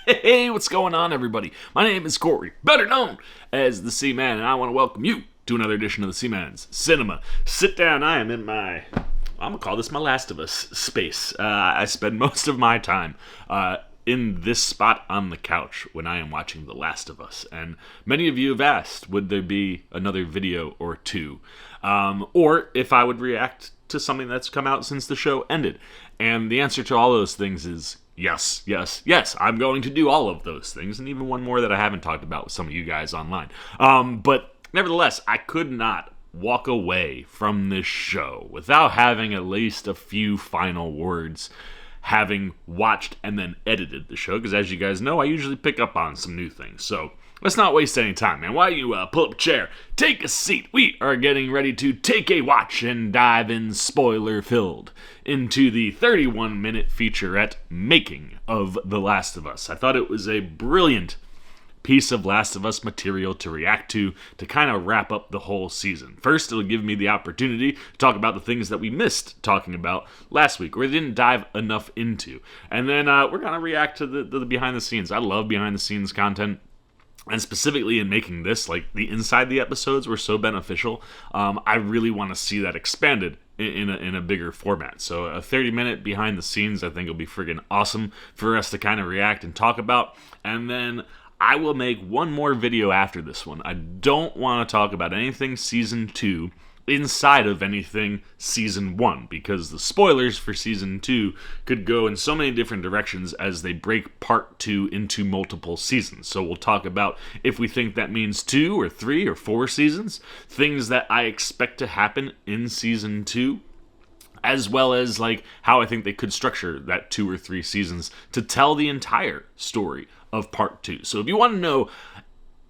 Hey, what's going on, everybody? My name is Corey, better known as the Seaman, and I want to welcome you to another edition of the Seaman's Cinema. Sit down. I am in I'm going to call this my Last of Us space. I spend most of my time in this spot on the couch when I am watching The Last of Us. And many of you have asked, would there be another video or two? Or if I would react to something that's come out since the show ended. And the answer to all those things is yes, yes, yes. I'm going to do all of those things, and even one more that I haven't talked about with some of you guys online. But nevertheless, I could not walk away from this show without having at least a few final words, having watched and then edited the show, because as you guys know, I usually pick up on some new things. So let's not waste any time, man. Why don't you pull up a chair, take a seat. We are getting ready to take a watch and dive in spoiler-filled into the 31-minute featurette making of The Last of Us. I thought it was a brilliant piece of Last of Us material to react to kind of wrap up the whole season. First, it'll give me the opportunity to talk about the things that we missed talking about last week, or we didn't dive enough into. And then we're going to react to the behind the scenes. I love behind the scenes content. And specifically in making this, like the inside the episodes were so beneficial. I really want to see that expanded in a bigger format. So a 30-minute behind the scenes, I think will be friggin' awesome for us to kind of react and talk about. And then I will make one more video after this one. I don't want to talk about anything Season 2 inside of anything Season 1, because the spoilers for Season 2 could go in so many different directions as they break Part 2 into multiple seasons. So we'll talk about if we think that means 2 or 3 or 4 seasons, things that I expect to happen in Season 2, as well as like how I think they could structure that 2 or 3 seasons to tell the entire story of Part 2. So if you want to know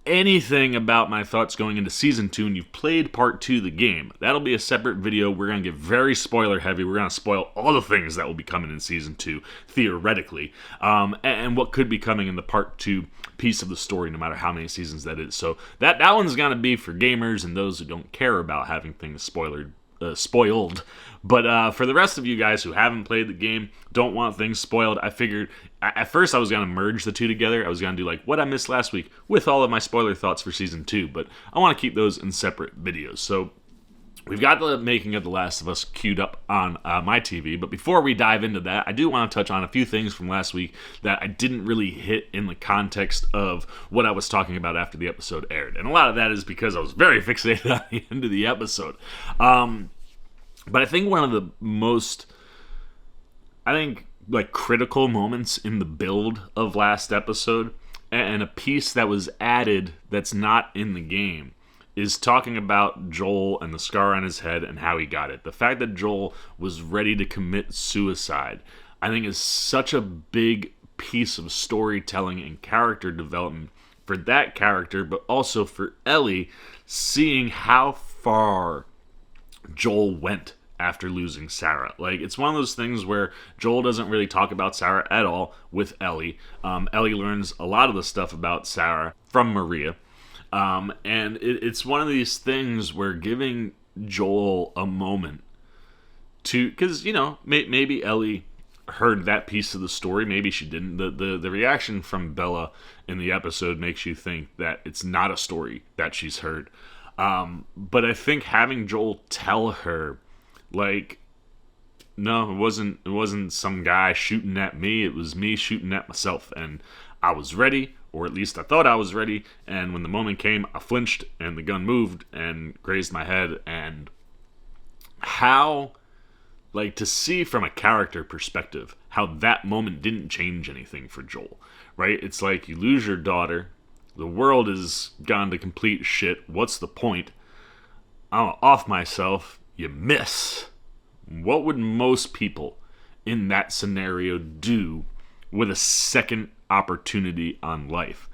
anything about my thoughts going into Season 2 and you've played Part 2 of the game, that'll be a separate video. We're going to get very spoiler heavy. We're going to spoil all the things that will be coming in Season 2, theoretically, and what could be coming in the Part 2 piece of the story, no matter how many seasons that is. So that one's going to be for gamers and those who don't care about having things spoiled. But for the rest of you guys who haven't played the game, don't want things spoiled, I figured at first I was going to merge the two together. I was going to do like what I missed last week with all of my spoiler thoughts for Season 2, but I want to keep those in separate videos. So we've got the making of The Last of Us queued up on my TV, but before we dive into that, I do want to touch on a few things from last week that I didn't really hit in the context of what I was talking about after the episode aired. And a lot of that is because I was very fixated on the end of the episode. But I think one of the most, critical moments in the build of last episode, and a piece that was added that's not in the game, is talking about Joel and the scar on his head and how he got it. The fact that Joel was ready to commit suicide, I think, is such a big piece of storytelling and character development for that character, but also for Ellie, seeing how far Joel went after losing Sarah. Like, it's one of those things where Joel doesn't really talk about Sarah at all with Ellie. Ellie learns a lot of the stuff about Sarah from Maria. And it's one of these things where giving Joel a moment to, because, maybe Ellie heard that piece of the story, maybe she didn't. The reaction from Bella in the episode makes you think that it's not a story that she's heard. But I think having Joel tell her, like, no, it wasn't some guy shooting at me, it was me shooting at myself, and I was ready, or at least I thought I was ready, and when the moment came, I flinched, and the gun moved, and grazed my head, and how, like, to see from a character perspective, how that moment didn't change anything for Joel, right? It's like, you lose your daughter, the world has gone to complete shit. What's the point? I'm off myself. You miss. What would most people in that scenario do with a second opportunity on life?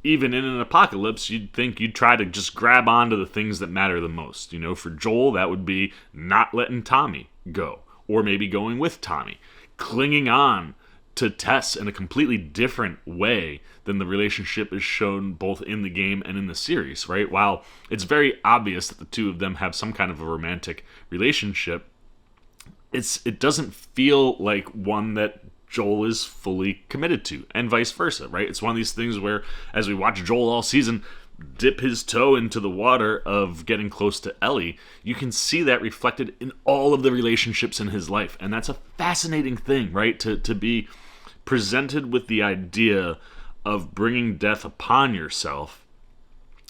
Even in an apocalypse, you'd think you'd try to just grab onto the things that matter the most. For Joel, that would be not letting Tommy go, or maybe going with Tommy, clinging on to Tess in a completely different way than the relationship is shown both in the game and in the series, right? While it's very obvious that the two of them have some kind of a romantic relationship, it doesn't feel like one that Joel is fully committed to, and vice versa, right? It's one of these things where, as we watch Joel all season dip his toe into the water of getting close to Ellie, you can see that reflected in all of the relationships in his life. And that's a fascinating thing, right? To be presented with the idea of bringing death upon yourself,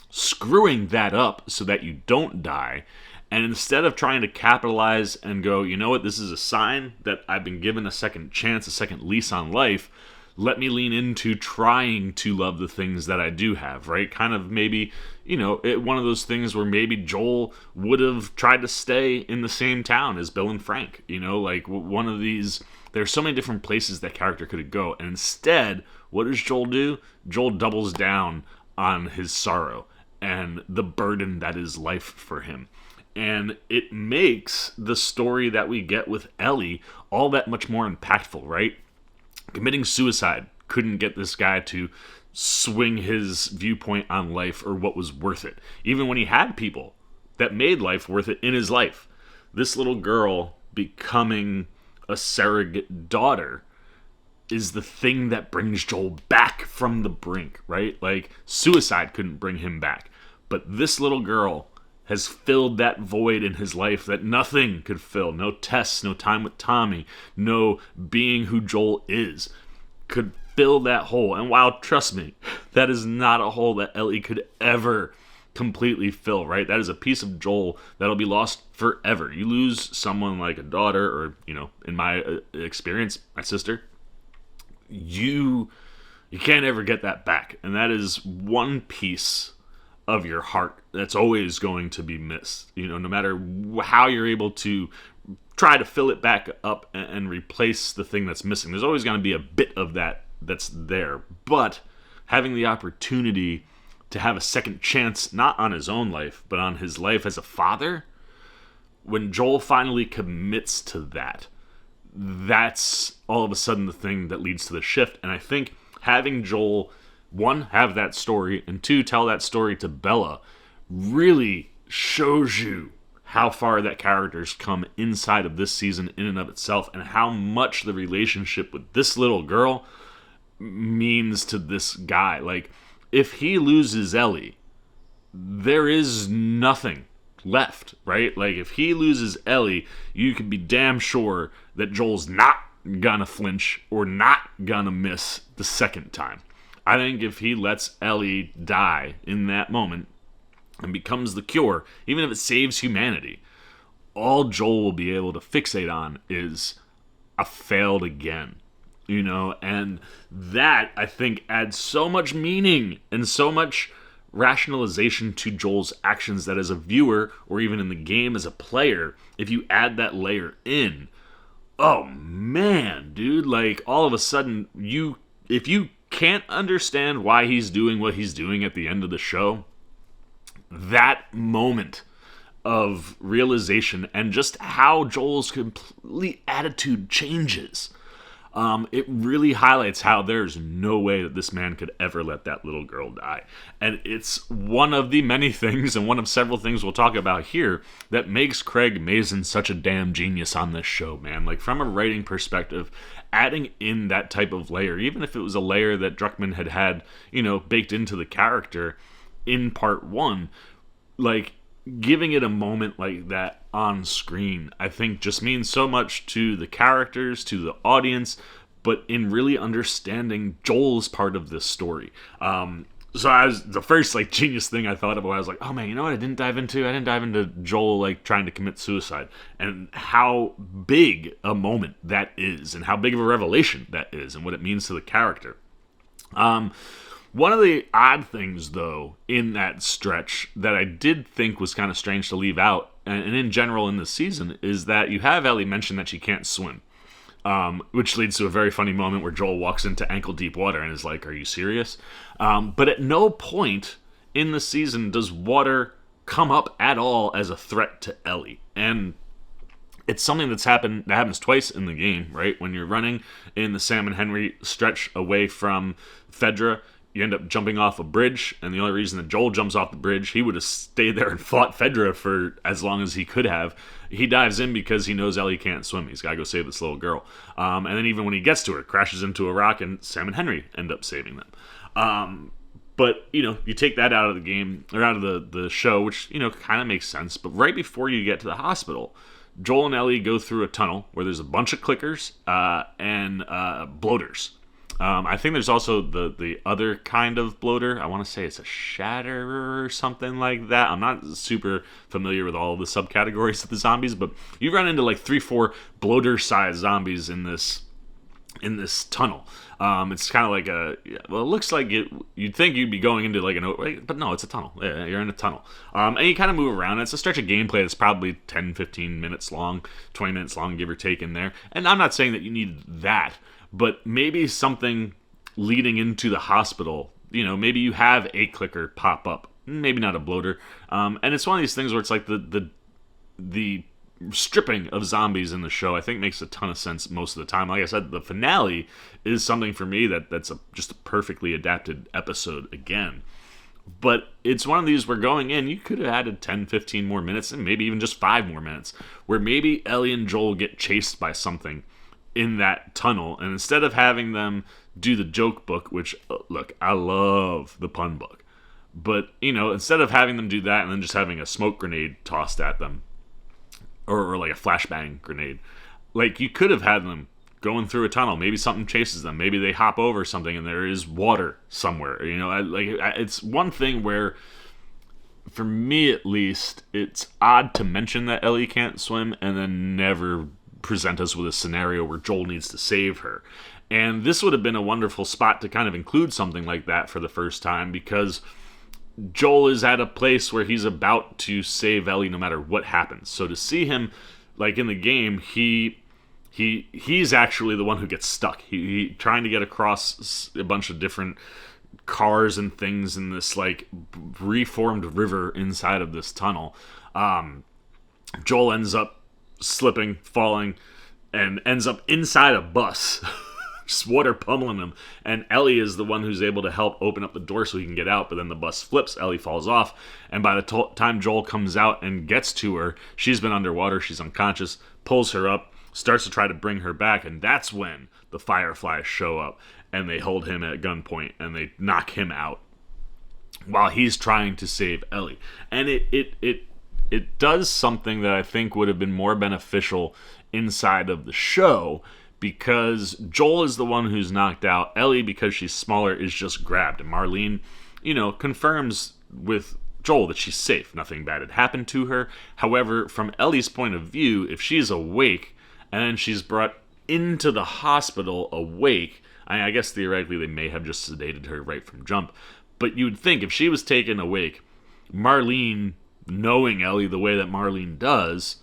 screwing that up so that you don't die, and instead of trying to capitalize and go, you know what, this is a sign that I've been given a second chance, a second lease on life, let me lean into trying to love the things that I do have, right? Kind of maybe, one of those things where maybe Joel would have tried to stay in the same town as Bill and Frank, like one of these. There's so many different places that character could go, and instead, what does Joel do? Joel doubles down on his sorrow and the burden that is life for him. And it makes the story that we get with Ellie all that much more impactful, right? Committing suicide couldn't get this guy to swing his viewpoint on life or what was worth it. Even when he had people that made life worth it in his life. This little girl becoming a surrogate daughter is the thing that brings Joel back from the brink, right? Like, suicide couldn't bring him back. But this little girl has filled that void in his life that nothing could fill. No tests, no time with Tommy, no being who Joel is could fill that hole. And while, trust me, that is not a hole that Ellie could ever completely fill, right? That is a piece of Joel that'll be lost forever. You lose someone like a daughter, or, in my experience, my sister, you can't ever get that back. And that is one piece of your heart that's always going to be missed. No matter how you're able to try to fill it back up and replace the thing that's missing, there's always going to be a bit of that that's there. But having the opportunity to have a second chance, not on his own life, but on his life as a father, when Joel finally commits to that, that's all of a sudden the thing that leads to the shift. And I think having Joel, one, have that story, and two, tell that story to Bella, really shows you how far that character's come inside of this season in and of itself, and how much the relationship with this little girl means to this guy. Like, if he loses Ellie, there is nothing left, right? Like, if he loses Ellie, you can be damn sure that Joel's not gonna flinch or not gonna miss the second time. I think if he lets Ellie die in that moment and becomes the cure, even if it saves humanity, all Joel will be able to fixate on is a failed again, and that, I think, adds so much meaning and so much rationalization to Joel's actions that, as a viewer, or even in the game as a player, if you add that layer in, oh man, dude, like, all of a sudden, if you can't understand why he's doing what he's doing at the end of the show, that moment of realization and just how Joel's complete attitude changes, it really highlights how there's no way that this man could ever let that little girl die. And it's one of the many things, and one of several things we'll talk about here, that makes Craig Mazin such a damn genius on this show, man. Like, from a writing perspective, adding in that type of layer, even if it was a layer that Druckmann had baked into the character in part one, like, giving it a moment like that on screen, I think just means so much to the characters, to the audience, but in really understanding Joel's part of this story. So the first genius thing I thought of, I was like, oh man, you know what I didn't dive into Joel trying to commit suicide, and how big a moment that is, and how big of a revelation that is, and what it means to the character. One of the odd things, though, in that stretch that I did think was kind of strange to leave out, and in general in the season, is that you have Ellie mention that she can't swim, which leads to a very funny moment where Joel walks into ankle-deep water and is like, are you serious? But at no point in the season does water come up at all as a threat to Ellie. And it's something that happens twice in the game, right? When you're running in the Sam and Henry stretch away from Fedra, you end up jumping off a bridge, and the only reason that Joel jumps off the bridge, he would have stayed there and fought Fedra for as long as he could have. He dives in because he knows Ellie can't swim. He's got to go save this little girl. And then even when he gets to her, crashes into a rock, and Sam and Henry end up saving them. But, you take that out of the game, or out of the show, which, kind of makes sense. But right before you get to the hospital, Joel and Ellie go through a tunnel where there's a bunch of clickers and bloaters. I think there's also the other kind of bloater. I want to say it's a shatter or something like that. I'm not super familiar with all of the subcategories of the zombies, but you run into like 3-4 bloater-sized zombies in this tunnel. It's kind of like it looks like you'd think you'd be going into like but no, it's a tunnel. Yeah, you're in a tunnel. And you kind of move around. It's a stretch of gameplay that's probably 10, 15 minutes long, 20 minutes long, give or take in there. And I'm not saying that you need that, but maybe something leading into the hospital, maybe you have a clicker pop up, maybe not a bloater. And it's one of these things where it's like the stripping of zombies in the show, I think, makes a ton of sense most of the time. Like I said, the finale is something for me that's just a perfectly adapted episode again. But it's one of these where going in, you could have added 10, 15 more minutes, and maybe even just 5 more minutes, where maybe Ellie and Joel get chased by something in that tunnel, and instead of having them do the joke book, which, look, I love the pun book, but, instead of having them do that and then just having a smoke grenade tossed at them, or like a flashbang grenade. Like, you could have had them going through a tunnel. Maybe something chases them. Maybe they hop over something and there is water somewhere. It's one thing where, for me at least, it's odd to mention that Ellie can't swim and then never present us with a scenario where Joel needs to save her. And this would have been a wonderful spot to kind of include something like that for the first time, because Joel is at a place where he's about to save Ellie no matter what happens. So to see him, like in the game, he's actually the one who gets stuck. He trying to get across a bunch of different cars and things in this like reformed river inside of this tunnel. Joel ends up slipping, falling, and ends up inside a bus. Just water pummeling him, and Ellie is the one who's able to help open up the door so he can get out, but then the bus flips, Ellie falls off, and by the time Joel comes out and gets to her, she's been underwater, she's unconscious, pulls her up, starts to try to bring her back, and that's when the Fireflies show up, and they hold him at gunpoint, and they knock him out while he's trying to save Ellie. And it does something that I think would have been more beneficial inside of the show, because Joel is the one who's knocked out. Ellie, because she's smaller, is just grabbed. And Marlene, confirms with Joel that she's safe. Nothing bad had happened to her. However, from Ellie's point of view, if she's awake and then she's brought into the hospital awake, I guess theoretically they may have just sedated her right from jump. But you'd think if she was taken awake, Marlene, knowing Ellie the way that Marlene does,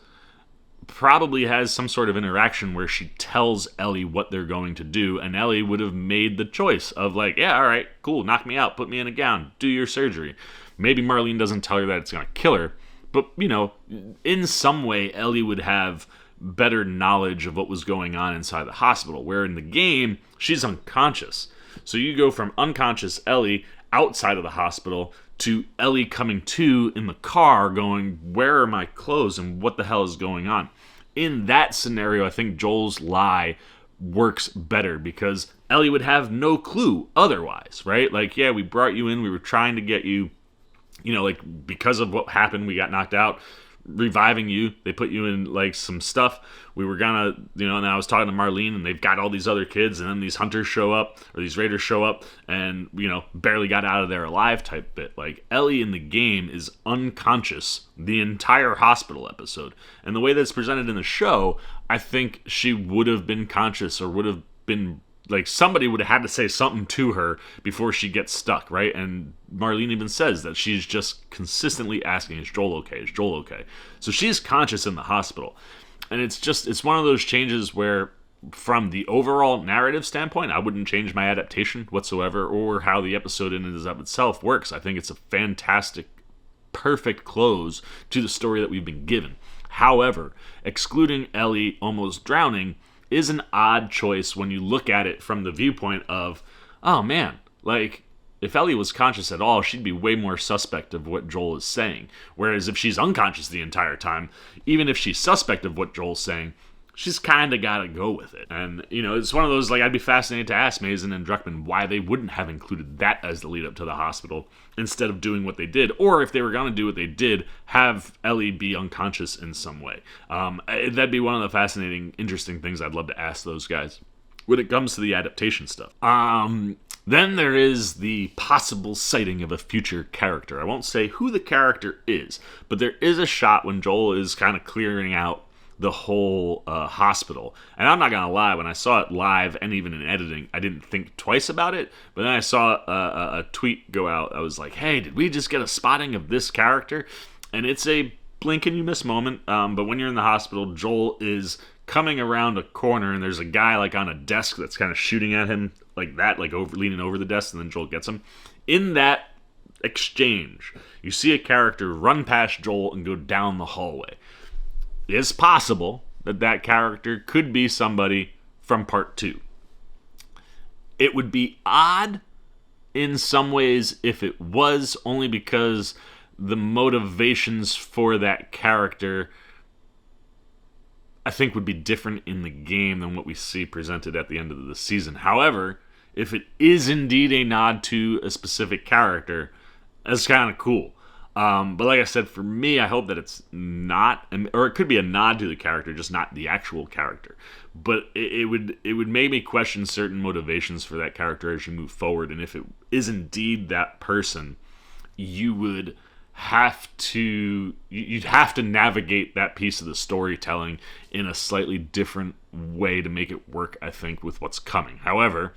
probably has some sort of interaction where she tells Ellie what they're going to do, and Ellie would have made the choice of like, yeah, all right, cool, knock me out, put me in a gown, do your surgery. Maybe Marlene doesn't tell her that it's going to kill her, but, in some way, Ellie would have better knowledge of what was going on inside the hospital, where in the game, she's unconscious. So you go from unconscious Ellie outside of the hospital to Ellie coming to in the car going, where are my clothes and what the hell is going on? In that scenario, I think Joel's lie works better, because Ellie would have no clue otherwise, right? Like, yeah, we brought you in, we were trying to get you, because of what happened, we got knocked out, reviving you, they put you in like some stuff, we were gonna, and I was talking to Marlene, and they've got all these other kids, and then these hunters show up, or these raiders show up, and barely got out of there alive type bit. Like, Ellie in the game is unconscious the entire hospital episode, and the way that's presented in the show, I think she would have been conscious, or would have been like, somebody would have had to say something to her before she gets stuck, right? And Marlene even says that she's just consistently asking, is Joel okay? Is Joel okay? So she's conscious in the hospital. And it's one of those changes where, from the overall narrative standpoint, I wouldn't change my adaptation whatsoever, or how the episode in and of itself works. I think it's a fantastic, perfect close to the story that we've been given. However, excluding Ellie almost drowning is an odd choice when you look at it from the viewpoint of, oh man, like, if Ellie was conscious at all, she'd be way more suspect of what Joel is saying. Whereas if she's unconscious the entire time, even if she's suspect of what Joel's saying, she's kind of got to go with it. And, it's one of those, I'd be fascinated to ask Mazin and Druckmann why they wouldn't have included that as the lead up to the hospital instead of doing what they did. Or if they were going to do what they did, have Ellie be unconscious in some way. That'd be one of the fascinating, interesting things I'd love to ask those guys when it comes to the adaptation stuff. Then there is the possible sighting of a future character. I won't say who the character is, but there is a shot when Joel is kind of clearing out the whole hospital. And I'm not going to lie, when I saw it live and even in editing, I didn't think twice about it. But then I saw a tweet go out. I was like, hey, did we just get a spotting of this character? And it's a blink and you miss moment. But when you're in the hospital, Joel is coming around a corner and there's a guy on a desk that's kind of shooting at him like that, leaning over the desk, and then Joel gets him. In that exchange, you see a character run past Joel and go down the hallway. It's possible that character could be somebody from part 2. It would be odd in some ways if it was, only because the motivations for that character, I think, would be different in the game than what we see presented at the end of the season. However, if it is indeed a nod to a specific character, that's kind of cool. But like I said, for me, I hope that it's not, or it could be a nod to the character, just not the actual character. But it would make me question certain motivations for that character as you move forward. And if it is indeed that person, you'd have to navigate that piece of the storytelling in a slightly different way to make it work, I think, with what's coming. However,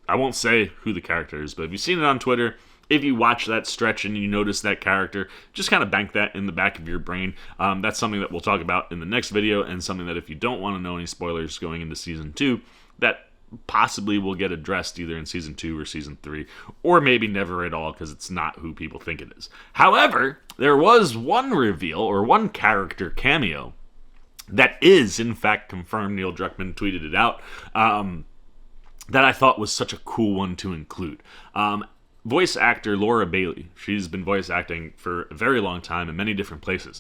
I won't say who the character is, but if you've seen it on Twitter, if you watch that stretch and you notice that character, just kind of bank that in the back of your brain. That's something that we'll talk about in the next video, and something that if you don't want to know any spoilers going into Season 2, that possibly will get addressed either in Season 2 or Season 3, or maybe never at all because it's not who people think it is. However, there was one reveal, or one character cameo, that is in fact confirmed. Neil Druckmann tweeted it out, that I thought was such a cool one to include. Voice actor Laura Bailey. She's been voice acting for a very long time in many different places.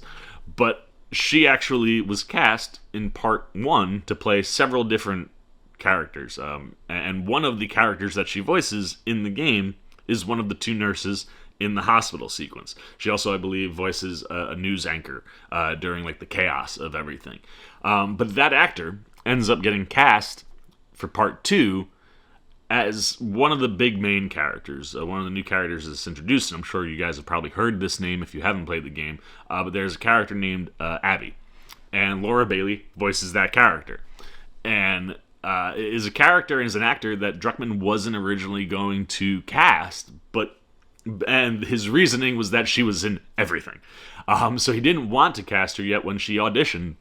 But she actually was cast in part 1 to play several different characters. And one of the characters that she voices in the game is one of the 2 nurses in the hospital sequence. She also, I believe, voices a news anchor during the chaos of everything. But that actor ends up getting cast for part 2 as one of the big main characters, one of the new characters that's introduced. And I'm sure you guys have probably heard this name if you haven't played the game, but there's a character named Abby, and Laura Bailey voices that character, and is a character and is an actor that Druckmann wasn't originally going to cast, and his reasoning was that she was in everything, so he didn't want to cast her yet when she auditioned.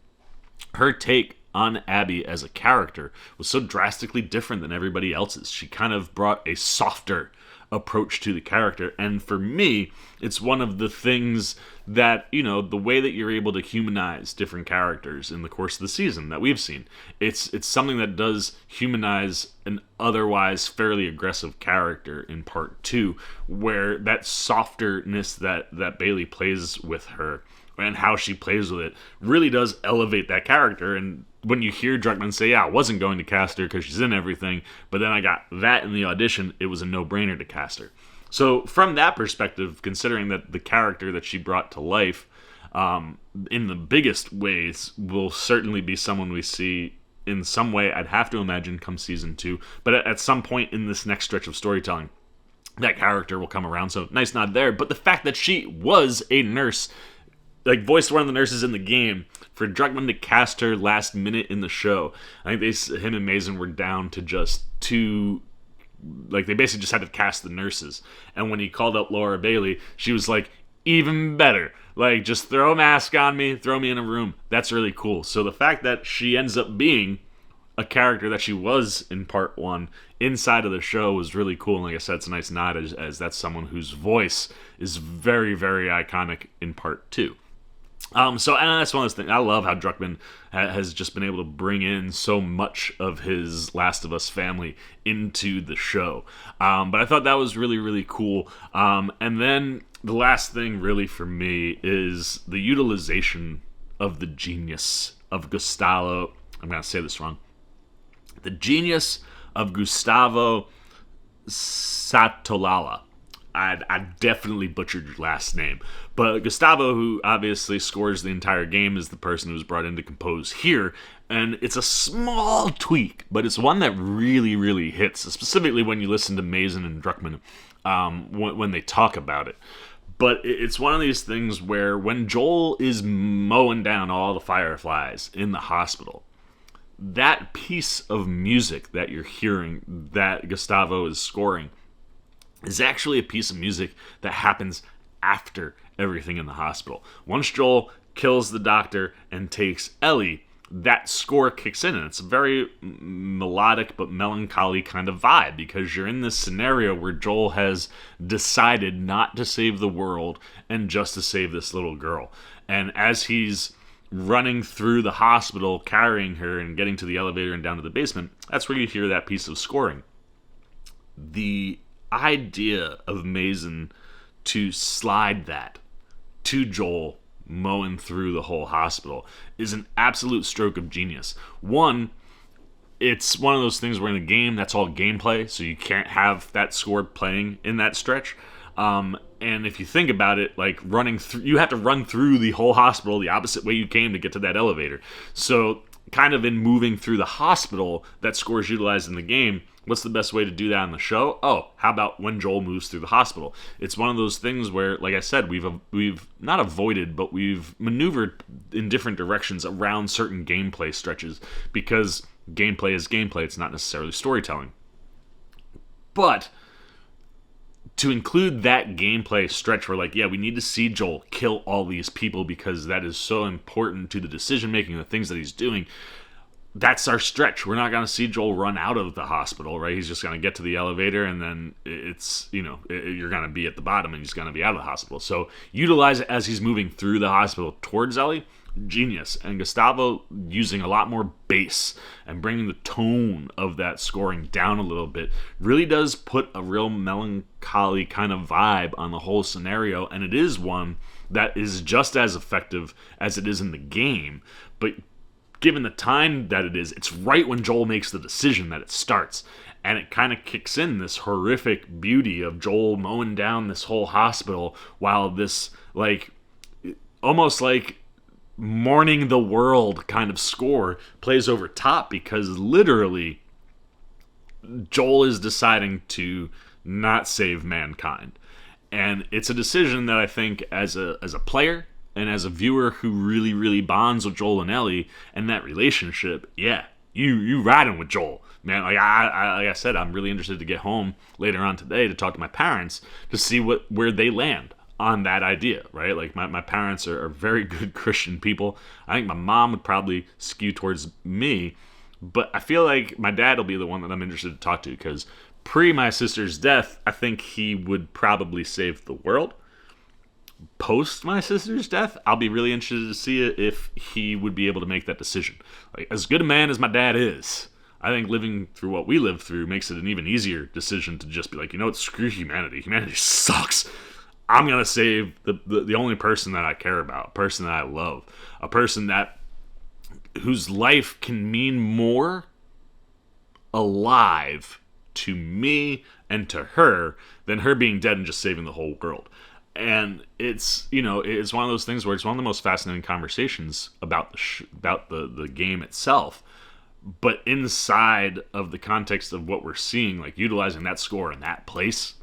Her take on Abby as a character was so drastically different than everybody else's. She kind of brought a softer approach to the character, and for me, it's one of the things that, the way that you're able to humanize different characters in the course of the season that we've seen. It's something that does humanize an otherwise fairly aggressive character in part 2, where that softerness that Bailey plays with her and how she plays with it really does elevate that character. And when you hear Druckmann say, yeah, I wasn't going to cast her because she's in everything, but then I got that in the audition, it was a no-brainer to cast her. So from that perspective, considering that the character that she brought to life in the biggest ways will certainly be someone we see in some way, I'd have to imagine, come Season 2. But at some point in this next stretch of storytelling, that character will come around, so nice nod there. But the fact that she was a nurse, voiced one of the nurses in the game, for Druckmann to cast her last minute in the show, I think him and Mazin were down to just 2, they basically just had to cast the nurses. And when he called up Laura Bailey, she was like, even better. Just throw a mask on me, throw me in a room. That's really cool. So the fact that she ends up being a character that she was in part 1 inside of the show was really cool. And like I said, it's a nice nod as that's someone whose voice is very, very iconic in part 2. And that's one of those things. I love how Druckmann has just been able to bring in so much of his Last of Us family into the show. But I thought that was really, really cool. And then the last thing, really, for me is the utilization of the genius of Gustavo. I'm going to say this wrong. The genius of Gustavo Satolala. I definitely butchered your last name. But Gustavo, who obviously scores the entire game, is the person who's brought in to compose here. And it's a small tweak, but it's one that really, really hits, specifically when you listen to Mazin and Druckmann when they talk about it. But it's one of these things where when Joel is mowing down all the fireflies in the hospital, that piece of music that you're hearing that Gustavo is scoring is actually a piece of music that happens after everything in the hospital. Once Joel kills the doctor and takes Ellie, that score kicks in, and it's a very melodic but melancholy kind of vibe, because you're in this scenario where Joel has decided not to save the world and just to save this little girl. And as he's running through the hospital, carrying her and getting to the elevator and down to the basement, that's where you hear that piece of scoring. The idea of Mazin to slide that to Joel mowing through the whole hospital is an absolute stroke of genius. One, it's one of those things where in a game that's all gameplay, so you can't have that score playing in that stretch. And if you think about it, like running through, you have to run through the whole hospital the opposite way you came to get to that elevator. So kind of in moving through the hospital, that score is utilized in the game. What's the best way to do that on the show? Oh, how about when Joel moves through the hospital? It's one of those things where, like I said, we've not avoided, but we've maneuvered in different directions around certain gameplay stretches, because gameplay is gameplay. It's not necessarily storytelling. But to include that gameplay stretch where, like, yeah, we need to see Joel kill all these people because that is so important to the decision-making and the things that he's doing, that's our stretch. We're not going to see Joel run out of the hospital, right? He's just going to get to the elevator, and then it's, you're going to be at the bottom, and he's going to be out of the hospital. So utilize it as he's moving through the hospital towards Ellie. Genius. And Gustavo using a lot more bass and bringing the tone of that scoring down a little bit really does put a real melancholy kind of vibe on the whole scenario, and it is one that is just as effective as it is in the game. But given the time that it is, it's right when Joel makes the decision that it starts, and it kind of kicks in this horrific beauty of Joel mowing down this whole hospital while this, like, almost like mourning the world kind of score plays over top, because literally Joel is deciding to not save mankind. And it's a decision that I think as a player and as a viewer who really, really bonds with Joel and Ellie and that relationship, yeah, you riding with Joel, man. Like I said, I'm really interested to get home later on today to talk to my parents to see where they land on that idea, right? Like my parents are very good Christian people. I think my mom would probably skew towards me, but I feel like my dad will be the one that I'm interested to talk to, because pre my sister's death, I think he would probably save the world. Post my sister's death, I'll be really interested to see if he would be able to make that decision. Like, as good a man as my dad is, I think living through what we lived through makes it an even easier decision to just be like, you know what, screw humanity. Humanity sucks. I'm going to save the only person that I care about, a person that I love, a person whose life can mean more alive to me and to her than her being dead and just saving the whole world. And it's, it's one of those things where it's one of the most fascinating conversations about the game itself. But inside of the context of what we're seeing, like utilizing that score in that place,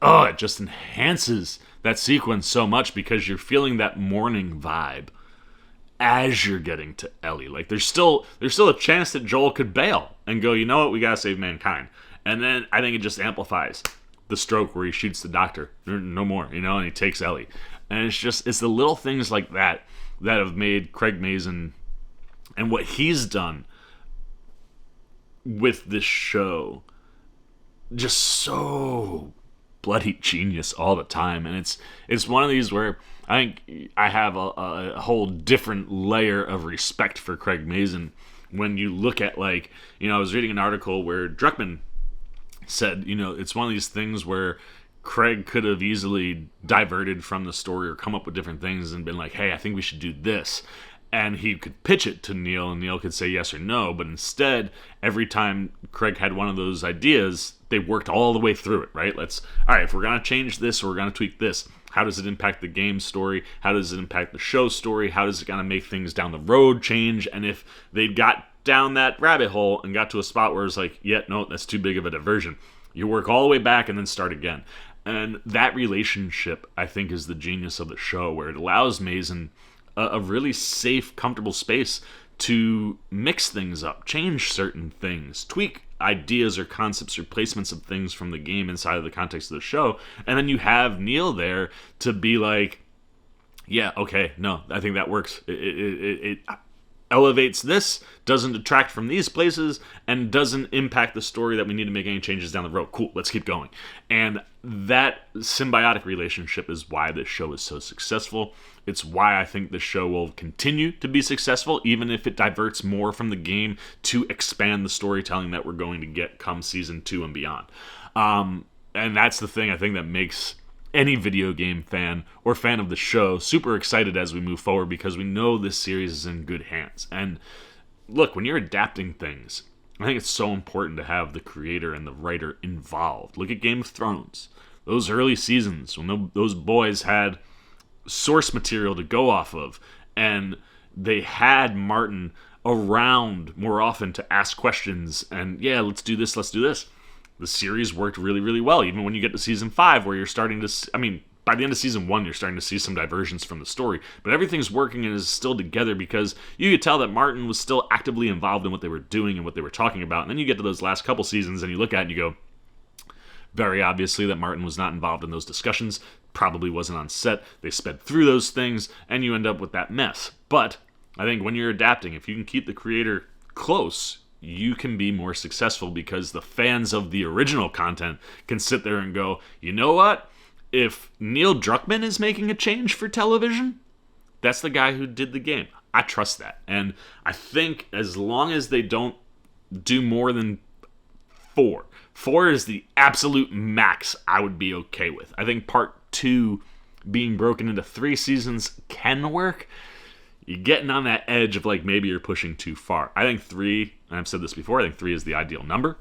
it just enhances that sequence so much, because you're feeling that mourning vibe as you're getting to Ellie. Like there's still a chance that Joel could bail and go, you know what, we gotta save mankind. And then I think it just amplifies the stroke where he shoots the doctor. No more, and he takes Ellie. And it's the little things like that have made Craig Mazin and what he's done with this show just so bloody genius all the time. And it's one of these where I think I have a whole different layer of respect for Craig Mazin when you look at, like, I was reading an article where Druckmann said, it's one of these things where Craig could have easily diverted from the story or come up with different things and been like, hey, I think we should do this. And he could pitch it to Neil, and Neil could say yes or no. But instead, every time Craig had one of those ideas, they worked all the way through it, right? All right, if we're going to change this or we're going to tweak this, how does it impact the game story? How does it impact the show story? How does it kind of make things down the road change? And if they got down that rabbit hole and got to a spot where it's like, yeah, no, that's too big of a diversion, you work all the way back and then start again. And that relationship, I think, is the genius of the show, where it allows Mazin a really safe, comfortable space to mix things up, change certain things, tweak ideas or concepts or placements of things from the game inside of the context of the show. And then you have Neil there to be like, yeah, okay, no, I think that works. It elevates this, doesn't detract from these places, and doesn't impact the story that we need to make any changes down the road. Cool, let's keep going. And that symbiotic relationship is why this show is so successful. It's why I think the show will continue to be successful, even if it diverts more from the game to expand the storytelling that we're going to get come season 2 and beyond. And that's the thing I think that makes any video game fan or fan of the show super excited as we move forward, because we know this series is in good hands. And look, when you're adapting things, I think it's so important to have the creator and the writer involved. Look at Game of Thrones. Those early seasons, when those boys had source material to go off of, and they had Martin around more often to ask questions, and yeah, let's do this, the series worked really, really well. Even when you get to season 5, where you're starting to, by the end of season 1, you're starting to see some diversions from the story, but everything's working and is still together, because you could tell that Martin was still actively involved in what they were doing and what they were talking about. And then you get to those last couple seasons and you look at it and you go, very obviously that Martin was not involved in those discussions, probably wasn't on set, they sped through those things, and you end up with that mess. But I think when you're adapting, if you can keep the creator close, you can be more successful, because the fans of the original content can sit there and go, you know what? If Neil Druckmann is making a change for television, that's the guy who did the game. I trust that. And I think as long as they don't do more than 4 is the absolute max I would be okay with. I think part 2 being broken into 3 seasons can work. You're getting on that edge of like, maybe you're pushing too far. I think 3, and I've said this before, I think 3 is the ideal number.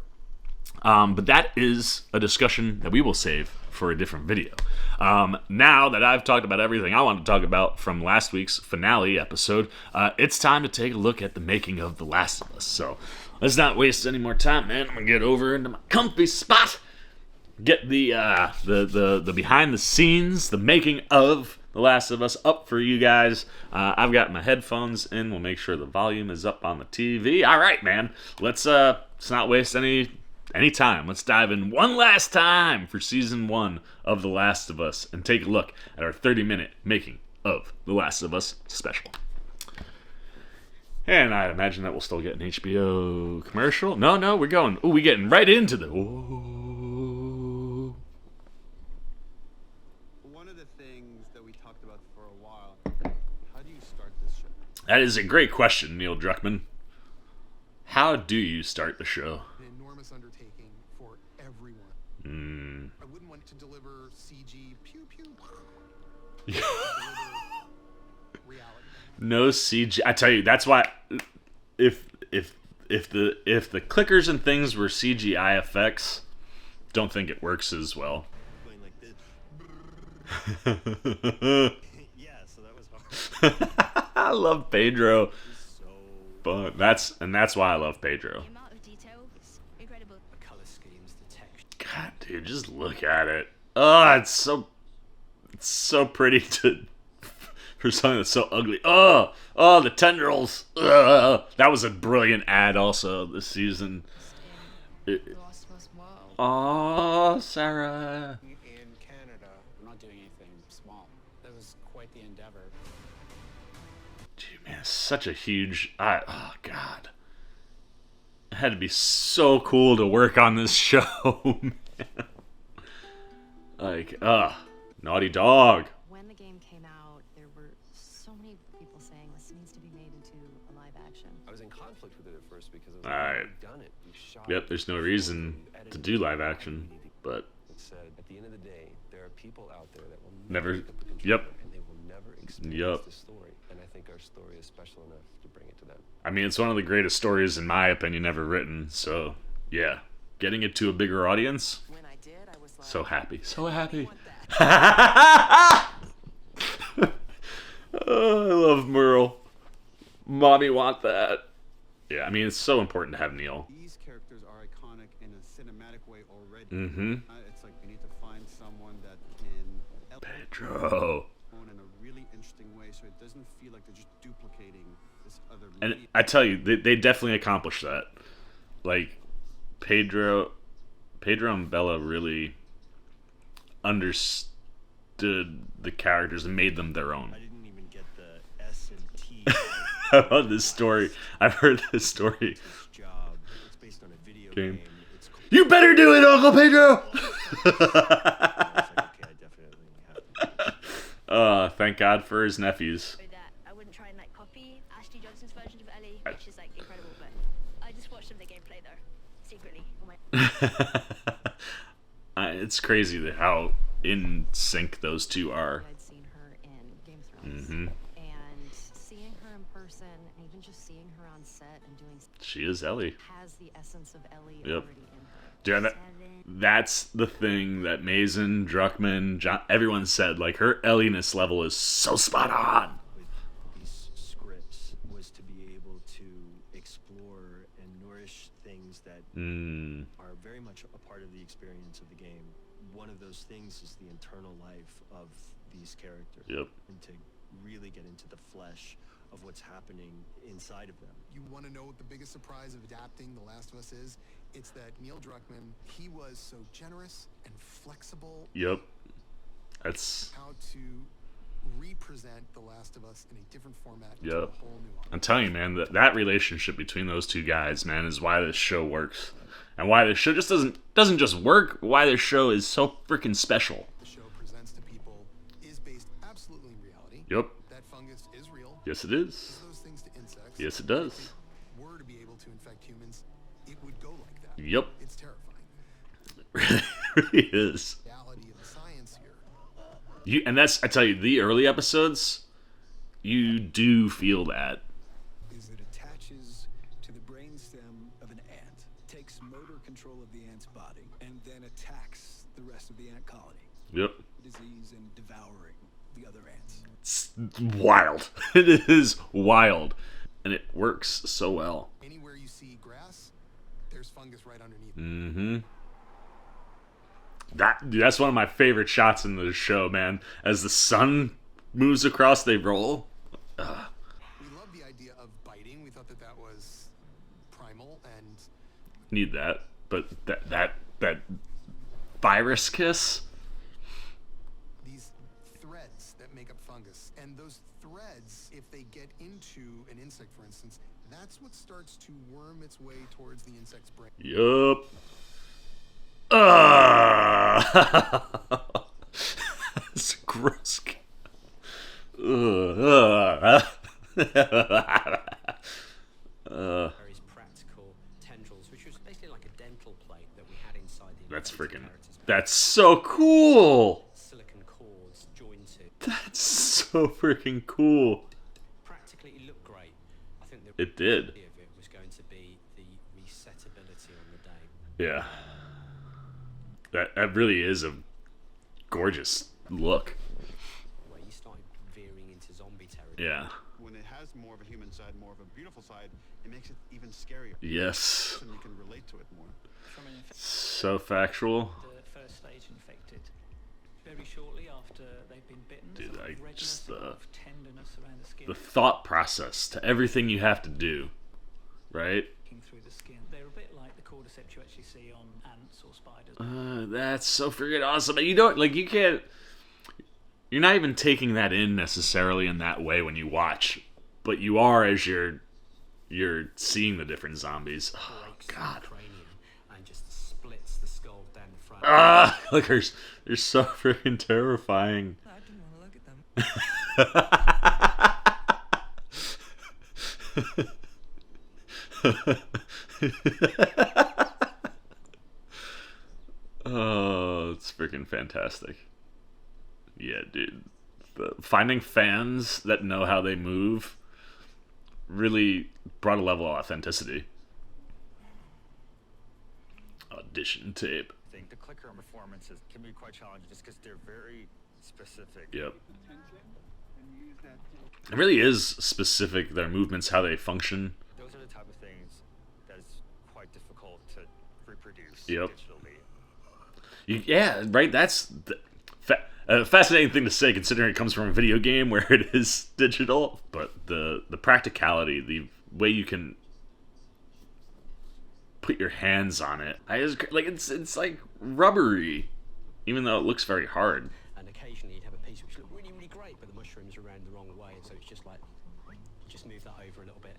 But that is a discussion that we will save for a different video. Now that I've talked about everything I want to talk about from last week's finale episode, it's time to take a look at the making of The Last of Us. So let's not waste any more time, man. I'm going to get over into my comfy spot, get the behind the scenes, the making of The Last of Us up for you guys. I've got my headphones in. We'll make sure the volume is up on the TV. All right, man. Let's not waste any time. Let's dive in one last time for season 1 of The Last of Us and take a look at our 30-minute making of The Last of Us special. And I imagine that we'll still get an HBO commercial. No, we're getting right into the... Ooh. One of the things that we talked about for a while, how do you start this show? That is a great question, Neil Druckmann. How do you start the show? An enormous undertaking for everyone. I wouldn't want to deliver CG pew pew. Deliver reality. No CG. I tell you, that's why if the clickers and things were CGI effects, don't think it works as well. Going like this. Yeah, so that was hard. I love Pedro. So But that's why I love Pedro. The amount of detail is incredible. the color schemes, the texture. God, dude, just look at it. Oh, it's so pretty for something that's so ugly. Oh, the tendrils. That was a brilliant ad also this season. The Last of Us world. Oh, Sarah. In Canada, we're not doing anything small. That was quite the endeavor. Dude, man, such a huge... oh, God. It had to be so cool to work on this show, man. Like, Naughty Dog. When the game came out, there were so many people saying this needs to be made into a live action. I was in conflict with it at first because I was Alright. we've done it. We've shot Yep, it, there's no we've reason filmed it, we've to edited do it. live action, but It said, at the end of the day, there are people out there that will Never- pick up the controller yep. and they will never experience Yep. the story. And I think our story is special enough to bring it to them. I mean, it's one of the greatest stories, in my opinion, ever written. So, yeah. Getting it to a bigger audience, When I did, I was like, so happy. So happy. want that. Oh, I love Merle. Mommy want that. Yeah, I mean, it's so important to have Neil. These characters are iconic in a cinematic way already. Mm-hmm. It's like we need to find someone that can Pedro. in a really interesting way, so it doesn't feel like they're just duplicating this other. And medium. I tell you, they definitely accomplished that. Like, Pedro and Bella really understood the characters and made them their own. I didn't even get the S and T. I love this story. I've heard this story. Job. It's based on a video Game. game. It's cool. You better do it, Uncle Pedro! I was like, okay, I definitely have to do it. Thank God for his nephews. So that I wouldn't try and like copy Ashley Johnson's version of Ellie, which is like incredible. But I just watched some of the gameplay though, secretly on my. It's crazy that how in sync those two are. I'd seen her in Game of Thrones. Mm-hmm. And seeing her in person, and even just seeing her on set and doing She is Ellie. has the essence of Ellie Yep. already in her. Yeah, that's the thing that Mason, Druckmann, John, everyone said. Like, her Ellie-ness level is so spot on. With these scripts was to be able to explore and nourish things that are very much a part of the experience of the game. One of those things is the internal life of these characters. Yep. And to really get into the flesh of what's happening inside of them. You want to know what the biggest surprise of adapting The Last of Us is? It's that Neil Druckmann, he was so generous and flexible Yep. That's. how to represent The Last of Us in a different format to Yep. a whole new audience. I'm telling you, man, that relationship between those two guys, man, is why this show works. And why this show just doesn't just work, why this show is so freaking special. The show presents to people is based absolutely in reality. Yep. That fungus is real. Yes, it is. Those things to insects. Yes, it does. If it were to be able to infect humans, it would go like that. Yep. It's terrifying. It really is. Reality of the science here. And that's, I tell you, the early episodes, you do feel that. Is it attaches to the brainstem of an ant, takes motor control of the ant's body, and then attacks the rest of the ant colony. Yep. Disease and devouring the other ants. It's wild. It is wild. And it works so well. Anywhere you see grass, there's fungus right underneath. Mm-hmm. That's one of my favorite shots in the show, man. As the sun moves across, they roll. We love the idea of biting. We thought that that was primal, and Need that. But that virus kiss. these threads that make up fungus, and those threads, if they get into an insect, for instance, that's what starts to worm its way towards the insect's brain. Yup. That's gross. Various practical tendrils, which was basically like a dental plate that we had inside the That's infected freaking. character's That's so cool. silicon cords joined to. That's so freaking cool. Practically, it looked great. I think the It did. idea of it was going to be the resettability on the day. Yeah. That really is a gorgeous look. Where you started veering into zombie territory. Yeah. When it has more of a human side, more of a beautiful side, it makes it even scarier. Yes. And you can relate to it more. From an So factual. the first stage infected. Very shortly after they've been bitten, Dude, sort of I redness, just, a lot of tenderness around the skin, The thought process to everything you have to do. Right? through the skin. They're a bit like the cordyceps you actually see on ants or spiders. That's so freaking awesome. You don't, like, you can't. You're not even taking that in necessarily in that way when you watch, but you are as you're seeing the different zombies. Oh Breaks God. the cranium and just splits the skull down the front. Ah, clickers. They're so freaking terrifying. I didn't want to look at them. Oh, it's freaking fantastic. Yeah, dude. Finding fans that know how they move really brought a level of authenticity. Audition tape. I think the clicker performances can be quite challenging just because they're very specific. Yep. It really is specific, their movements, how they function. Those are the type of things that is quite difficult to reproduce Yep. digitally. Yeah, right? That's a fascinating thing to say, considering it comes from a video game where it is digital. But the practicality, the way you can put your hands on it, it's like rubbery, even though it looks very hard. And occasionally you'd have a piece which looked really, really great, but the mushrooms are around the wrong way, so it's just like, just move that over a little bit.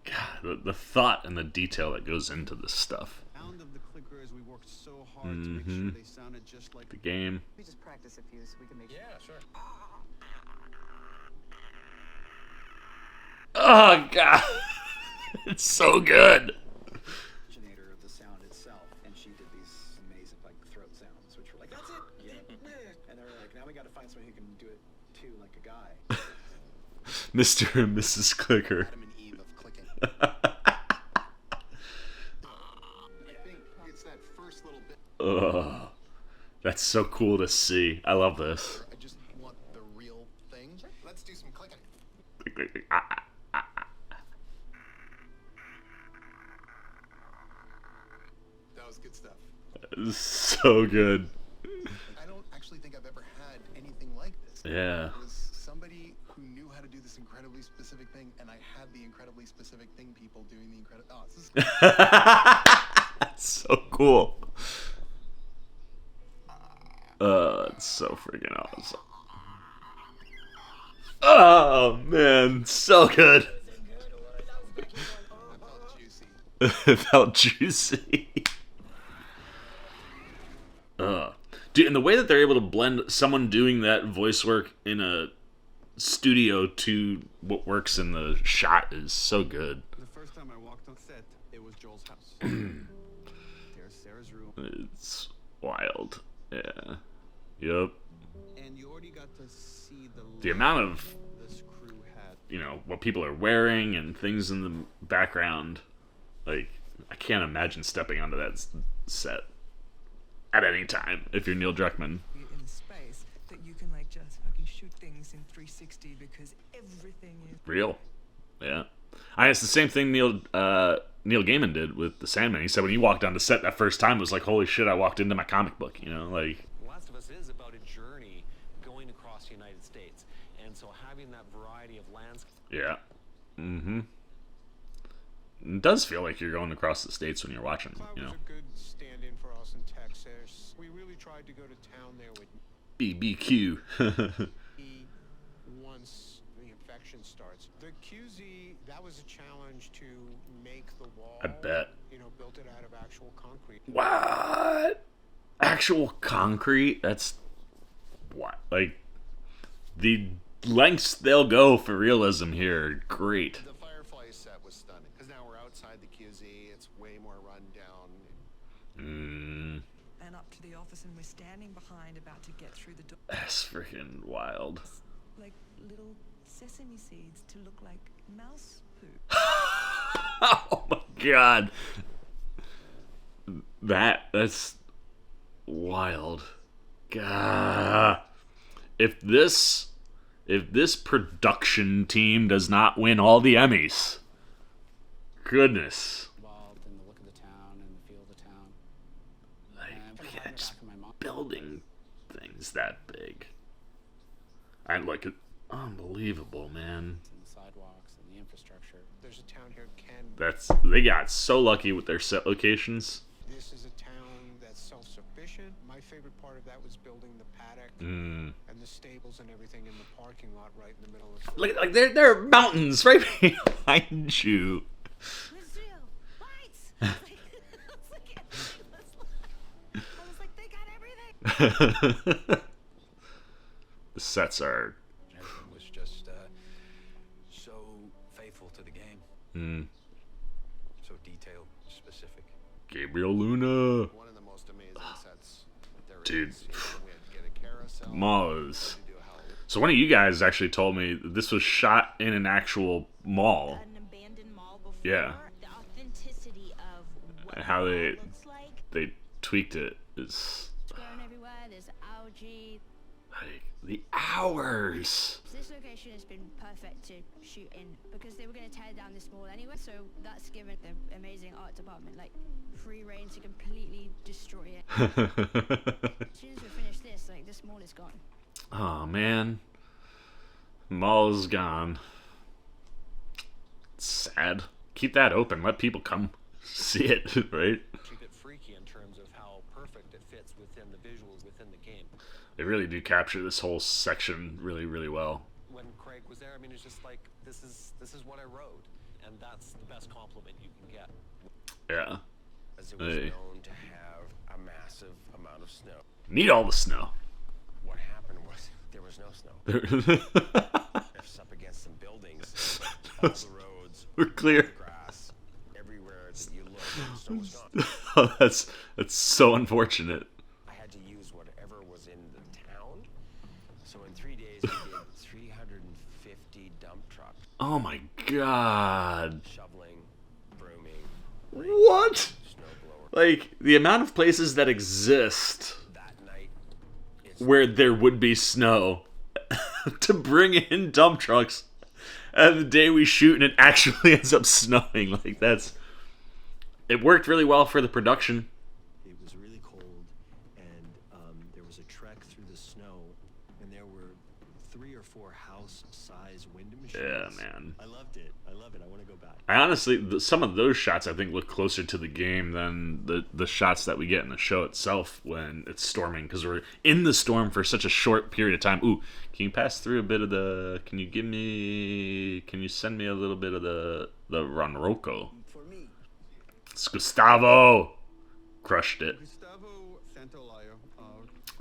God, the thought and the detail that goes into this stuff. Sound of the clickers, we worked so hard to make sure they sounded just like the game. We just practice a few so we can make sure. Oh god, it's so good. Originator of the sound itself, and she did these amazing like throat sounds, which were like, that's it. Yeah. And they were like, now we got to find someone who can do it too, like a guy. Mr. and Mrs. Clicker. Adam and Eve of clicking. I think it's that first little bit. Ugh, that's so cool to see. I love this. I just want the real thing. Let's do some clicking. That was good stuff. So good. I don't actually think I've ever had anything like this. Yeah. It was somebody who knew how to do this incredibly specific thing, and I had the incredibly specific thing people doing the incredible. Oh, this is That's so cool. It's so freaking awesome. Oh man, so good. It felt juicy. Dude, and the way that they're able to blend someone doing that voice work in a studio to what works in the shot is so good. The first time I walked on set, it was Joel's house. There's Sarah's room. It's wild. Yeah. Yep. And you already got to see The amount of, this crew had. you know, what people are wearing and things in the background. Like, I can't imagine stepping onto that set at any time if you're Neil Druckmann. In space that you can like just fucking shoot things in 360 because everything is Real. Yeah. It's the same thing Neil Gaiman did with The Sandman. He said when he walked onto set that first time, it was like, holy shit, I walked into my comic book, you know, like. The Last of Us is about a journey going across the United States, and so having that variety of landscapes. Yeah. Mm-hmm. It does feel like you're going across the states when you're watching, you know. was a good stand-in for us in Texas. We really tried to go to town there with BBQ. once the infection starts. The QZ, that was a challenge to make the wall. I bet. You know, built it out of actual concrete. What? Actual concrete? That's what? Like, the lengths they'll go for realism here are great. The Firefly set was stunning because now we're outside the QZ. It's way more run down. and up to the office, and we're standing behind, about to get through the door. That's freaking wild. Like little sesame seeds to look like mouse poop. Oh my god. That's wild. God. If this production team does not win all the Emmys, goodness. Involved in the look of the town and the feel of the town. Like, just building things that big. I like it. Unbelievable, man. And the sidewalks and the infrastructure. There's a town here, Ken. They got so lucky with their set locations. This is a town that's self-sufficient. My favorite part of that was building the paddock Mm. and the stables and everything in the parking lot right in the middle of the Like there are mountains right behind you. I was like, they got The sets are... Everything was just so faithful to the game. So detailed, specific. Gabriel Luna. One of the most amazing sets there Dude. is. We had to get a carousel. Malls. So one of you guys actually told me that this was shot in an actual mall. An abandoned mall before. Yeah. The authenticity of what And how the they mall looks like. they tweaked it is It's growing everywhere. There's algae. like the hours. This location has been perfect to shoot in because they were going to tear down this mall anyway. So that's given the amazing art department like free reign to completely destroy it. As soon as we finish this, like this mall is gone. Oh man, mall is gone. It's sad. Keep that open. Let people come see it, right? Keep it freaky in terms of how perfect it fits within the visuals within the game. They really do capture this whole section really, really well. When Craig was there, I mean, it's just like this is what I wrote, and that's the best compliment you can get. Yeah. As it was known to have a massive amount of snow. Need all the snow. What happened was there was no snow. Drifts up against some buildings, all the roads were clear. The grass, everywhere that you look, the snow was gone. Oh, that's so unfortunate. I had to use whatever was in the town. So in 3 days, we did 350 dump trucks. Oh my god. Shoveling, brooming. What? Like, the amount of places that exist where there would be snow to bring in dump trucks, and the day we shoot and it actually ends up snowing. Like, that's... It worked really well for the production. It was really cold, and there was a trek through the snow, and there were 3 or 4 house-size wind machines. Yeah, man. I loved it. I love it. I want to go back. I honestly, some of those shots I think look closer to the game than the shots that we get in the show itself when it's storming, because we're in the storm for such a short period of time. Ooh, can you pass through a bit of the? Can you send me a little bit of the Ronroco? For me. It's Gustavo. Crushed it. Gustavo Santolaya.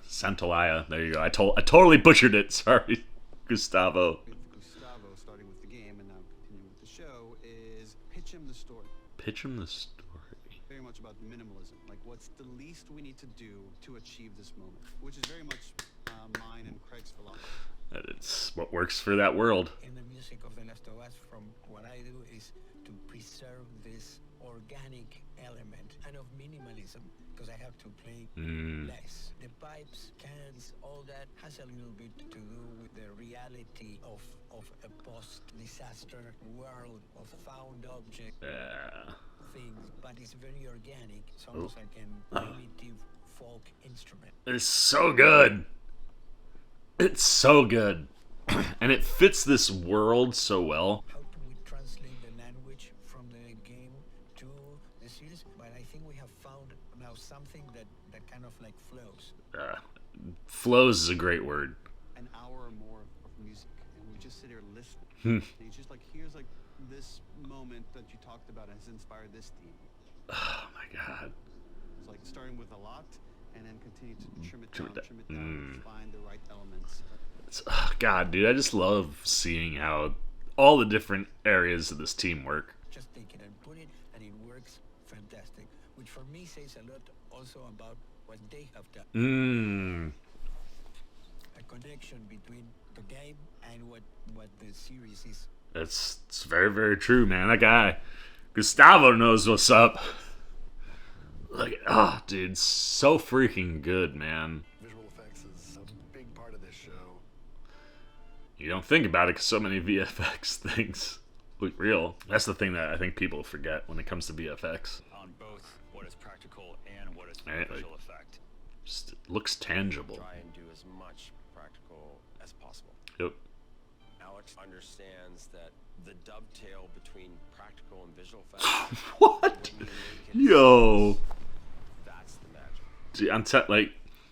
Santolaya. There you go. I totally butchered it. Sorry, Gustavo. Gustavo, starting with the game and now continuing with the show, is pitch him the story. Pitch him the story. Very much about minimalism. Like, what's the least we need to do to achieve this moment? Which is very much mine and Craig's philosophy. It's what works for that world. In the music of The Last of Us, from what I do is to preserve this organic element and of minimalism, because I have to play less. The pipes, cans, all that has a little bit to do with the reality of a post-disaster world of found object things, but it's very organic. It's almost like an primitive folk instrument. It's so good. It's so good. And it fits this world so well. How do we translate the language from the game to the series? But I think we have found now something that kind of like flows. Flows is a great word. An hour or more of music, and we just sit here listening. And it's just like, here's like this moment that you talked about has inspired this theme. Oh my god. It's like starting with a lot and then continue to trim it down, find the right elements. God, dude, I just love seeing how all the different areas of this team work. Just take it and put it, and it works fantastic. Which for me says a lot also about what they have done. A connection between the game and what the series is. It's very, very true, man. That guy, Gustavo, knows what's up. Like, dude, so freaking good, man. Visual effects is a big part of this show. You don't think about it because so many VFX things look real. That's the thing that I think people forget when it comes to VFX. On both what is practical and what is Right, visual like, effect. Just it looks tangible. Try and do as much practical as possible. Yep. Alex understands that the dovetail between practical and visual effects. What? Yo. That's the magic. Dude, like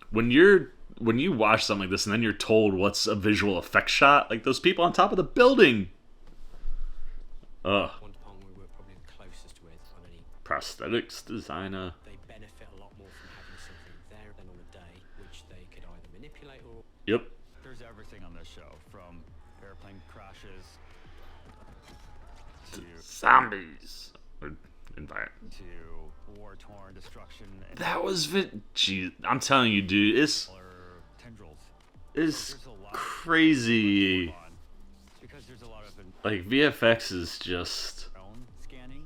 when you watch something like this and then you're told what's a visual effect shot, like those people on top of the building. One department we work probably the closest with on any Prosthetics designer. They benefit a lot more from having something there than on a day, which manipulate or... Yep. There's everything on this show, from airplane crashes to zombies. Or environment. to war-torn destruction. And That was Jeez, I'm telling you, dude, it's tendrils. crazy. Because there's a lot of Like VFX is just own scanning,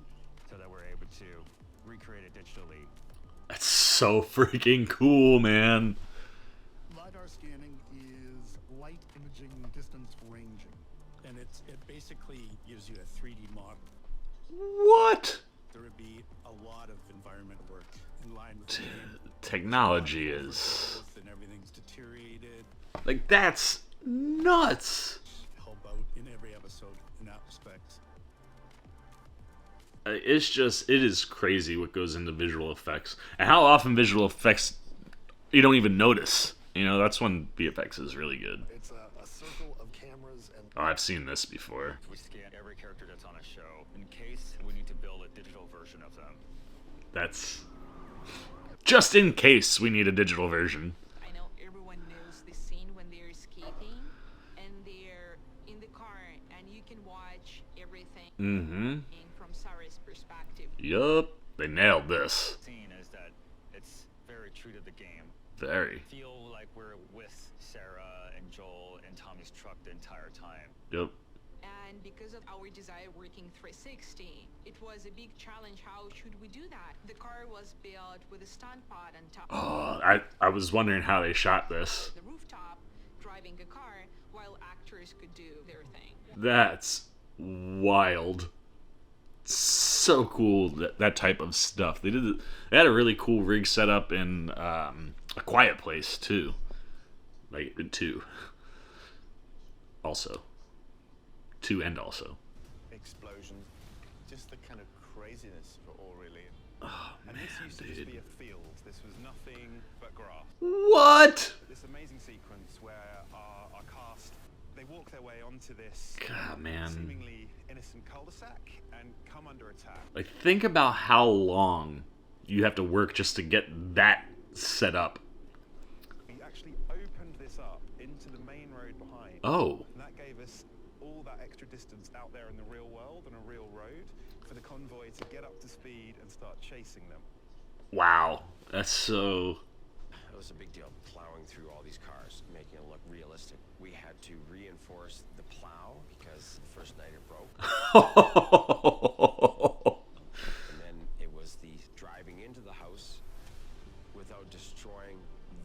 so that we're able to recreate it digitally. that's so freaking cool, man. LiDAR scanning is light imaging distance ranging. And it basically gives you a 3D model. What? There would be a lot of environment work in line with the game. Technology is And everything's deteriorated. like that's nuts. Help out in every episode in that respect. It's just it is crazy what goes into visual effects and how often visual effects you don't even notice. You know, that's when VFX is really good. It's a circle of cameras and Oh, I've seen this before. We scan every character that's on a show in case we need to build a digital version of them. That's just in case we need a digital version. I know everyone knows the scene when they're escaping and they're in the car and you can watch everything from Sarah's perspective. Yup, they nailed this. Scene is that it's very true to the game. Very. Feel like we're with Sarah and Joel and Tommy's truck the entire time. Yep. And because of our desire working 360, it was a big challenge. How should we do that? The car was built with a stunt pod on top. Oh, I was wondering how they shot this. The rooftop, driving a car while actors could do their thing. That's wild. So cool, that type of stuff. They had a really cool rig set up in A Quiet Place too. Like 2. Also. 2 and also. Explosion. Just the kind of craziness of it all, really. Oh, and man, this used to just be a field. This was nothing but grass. What? This amazing sequence where our cast, they walk their way onto this God, man. seemingly innocent cul-de-sac and come under attack. Like, think about how long you have to work just to get that set up. We actually opened this up into the main road behind. Oh. And that gave us all that extra distance out there in the real world on a real road for the convoy to get up to speed and start chasing them. Wow. That's so... It was a big deal plowing through all these cars, making it look realistic. We had to reinforce the plow because the first night it broke. And then it was the driving into the house without destroying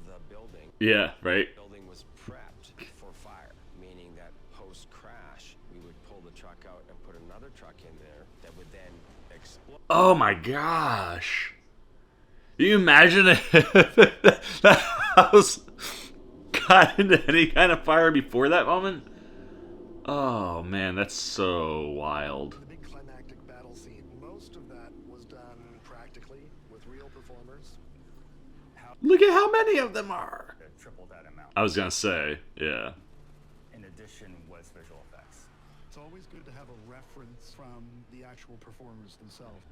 the building. Yeah, right. The building was prepped for fire, meaning that post-crash, we would pull the truck out and put another truck in there that would then explode. Oh my gosh. Can you imagine if that house got into any kind of fire before that moment? Oh man, that's so wild. the big climactic battle scene, most of that was done practically with real performers. Look at how many of them are. Triple that amount. I was gonna say, yeah. In addition was visual effects. It's always good to have a reference from the actual performers themselves.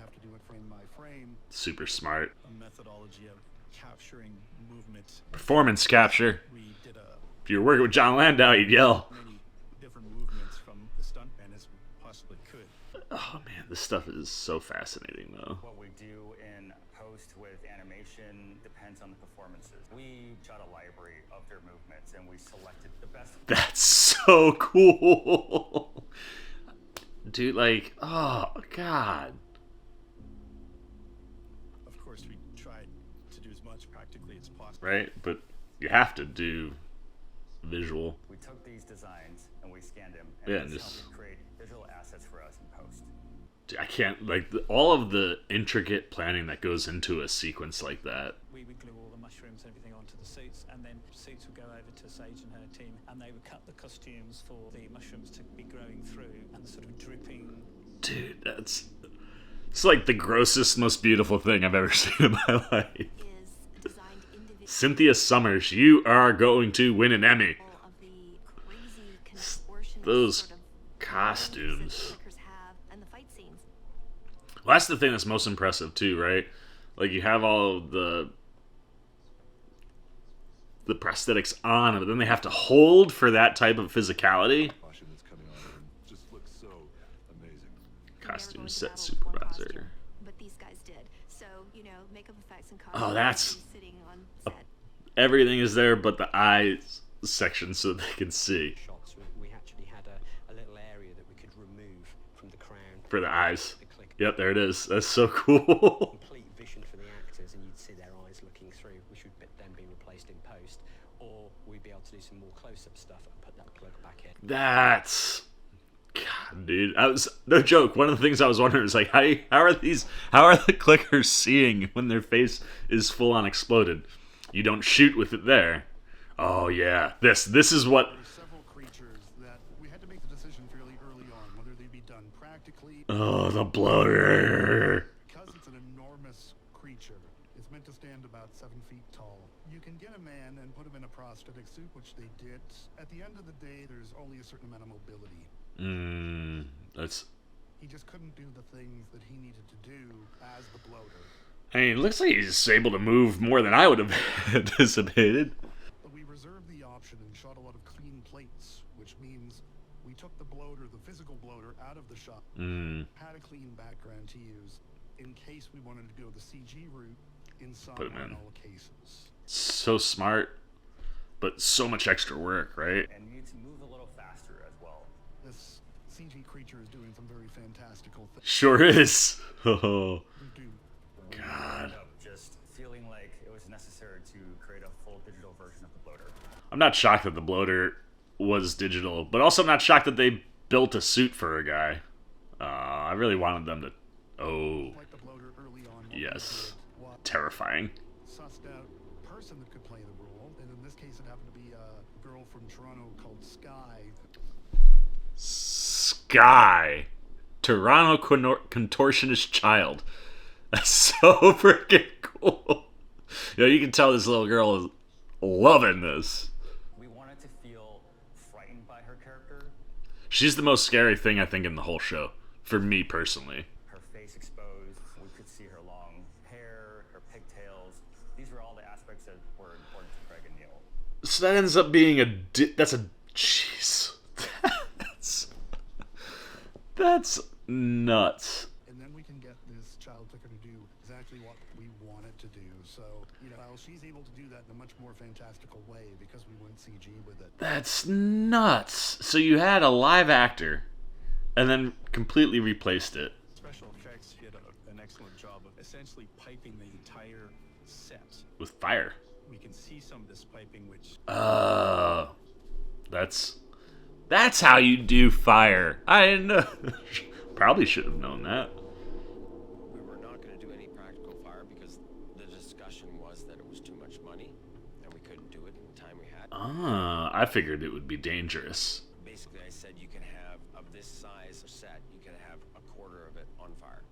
Have to do it frame by frame. Super smart. A methodology of capturing movement. Performance capture. We did If you were working with John Landau, you'd yell. many different movements from the stuntman as we possibly could. Oh man, this stuff is so fascinating though. What we do in post with animation depends on the performances. We shot a library of their movements and we selected the best. That's so cool. Dude, like, oh god. Of course, we tried to do as much practically as possible. Right? But you have to do visual. We took these designs and we scanned them and Yeah, this and just- helped create visual assets for us in post. Dude, I can't, like, all of the intricate planning that goes into a sequence like that. We would glue all the mushrooms and everything onto the suits, and then suits would go over to Sage and her team, and they would cut the costumes for the mushrooms to be growing through, and the sort of dripping. Dude, it's like the grossest, most beautiful thing I've ever seen in my life. Cynthia Summers, you are going to win an Emmy. Those costumes. Well, that's the thing that's most impressive too, right? Like, you have all of the the prosthetics on, but then they have to hold for that type of physicality. Just looks so amazing. Costume set supervisor. But these guys did. So, you know, makeup effects and Oh, that's... sitting on Everything is there but the eyes section so they can see. Shots. We actually had a little area that we could remove from the crown. For the eyes. Yep, there it is. That's so cool. Complete vision for the actors, and you'd see their eyes looking through, which would then be replaced in post, or we'd be able to do some more close-up stuff and put that plug back in. That's... God, dude. I was... No joke. One of the things I was wondering is, like, how are the clickers seeing when their face is full-on exploded? You don't shoot with it there. Oh, yeah. This is what... Several creatures that we had to make the decision fairly early on whether they'd be done practically. Oh, the bloater. Because it's an enormous creature, it's meant to stand about 7 feet tall. You can get a man and put him in a prosthetic suit, which they did. At the end of the day, there's only a certain amount of mobility. That's... He just couldn't do the things that he needed to do as the bloater. I mean, it looks like he's able to move more than I would have anticipated. But we reserved the option and shot a lot of clean plates, which means we took the bloater, the physical bloater, out of the shot. Had a clean background to use in case we wanted to go the CG route in some or in all cases. So smart, but so much extra work, right? And you need to move a little faster as well. This CG creature is doing some very fantastical things. Sure is. Oh, God. Just feeling like it was necessary to create a full digital version of the bloater. I'm not shocked that the bloater was digital, but also not shocked that they built a suit for a guy. I really wanted them to... Oh. Yes. Terrifying. Sussed out person that could play the role, and in this case it happened to be a girl from Toronto called Sky. Sky. Toronto contortionist child. That's so freaking cool. You know, you can tell this little girl is loving this. We wanted to feel frightened by her character. She's the most scary thing, I think, in the whole show. For me, personally. Her face exposed. We could see her long hair, her pigtails. These were all the aspects that were important to Craig and Neil. So that ends up being that's a... Jeez. That's nuts. And then we can get this child clicker to do exactly what we want it to do. So, you know, she's able to do that in a much more fantastical way because we went CG with it. That's nuts. So you had a live actor and then completely replaced it. Special effects did an excellent job of essentially piping the entire set. With fire. We can see some of this piping, which... That's how you do fire. I didn't know. Probably should have known that. We were not going to do any practical fire because the discussion was that it was too much money and we couldn't do it in the time we had. I figured it would be dangerous. Basically, I said you can have, of this size set, you can have a quarter of it on fire.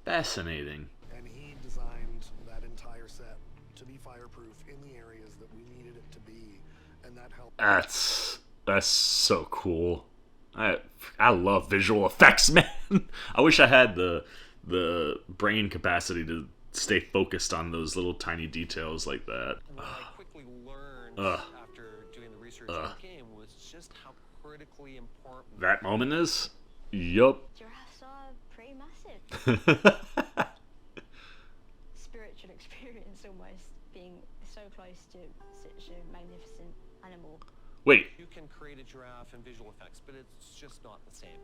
Fascinating. And he designed that entire set to be fireproof in the areas that we needed it to be, and that helped. That's so cool. I love visual effects, man. I wish I had the brain capacity to stay focused on those little tiny details like that. And what I quickly learned after doing the research on the game was just how critically important that moment is. Yup. Giraffes are pretty massive. Spiritual experience almost, being so close to such a magnificent animal. Wait. You can create a giraffe in visual effects, but it's just not the same.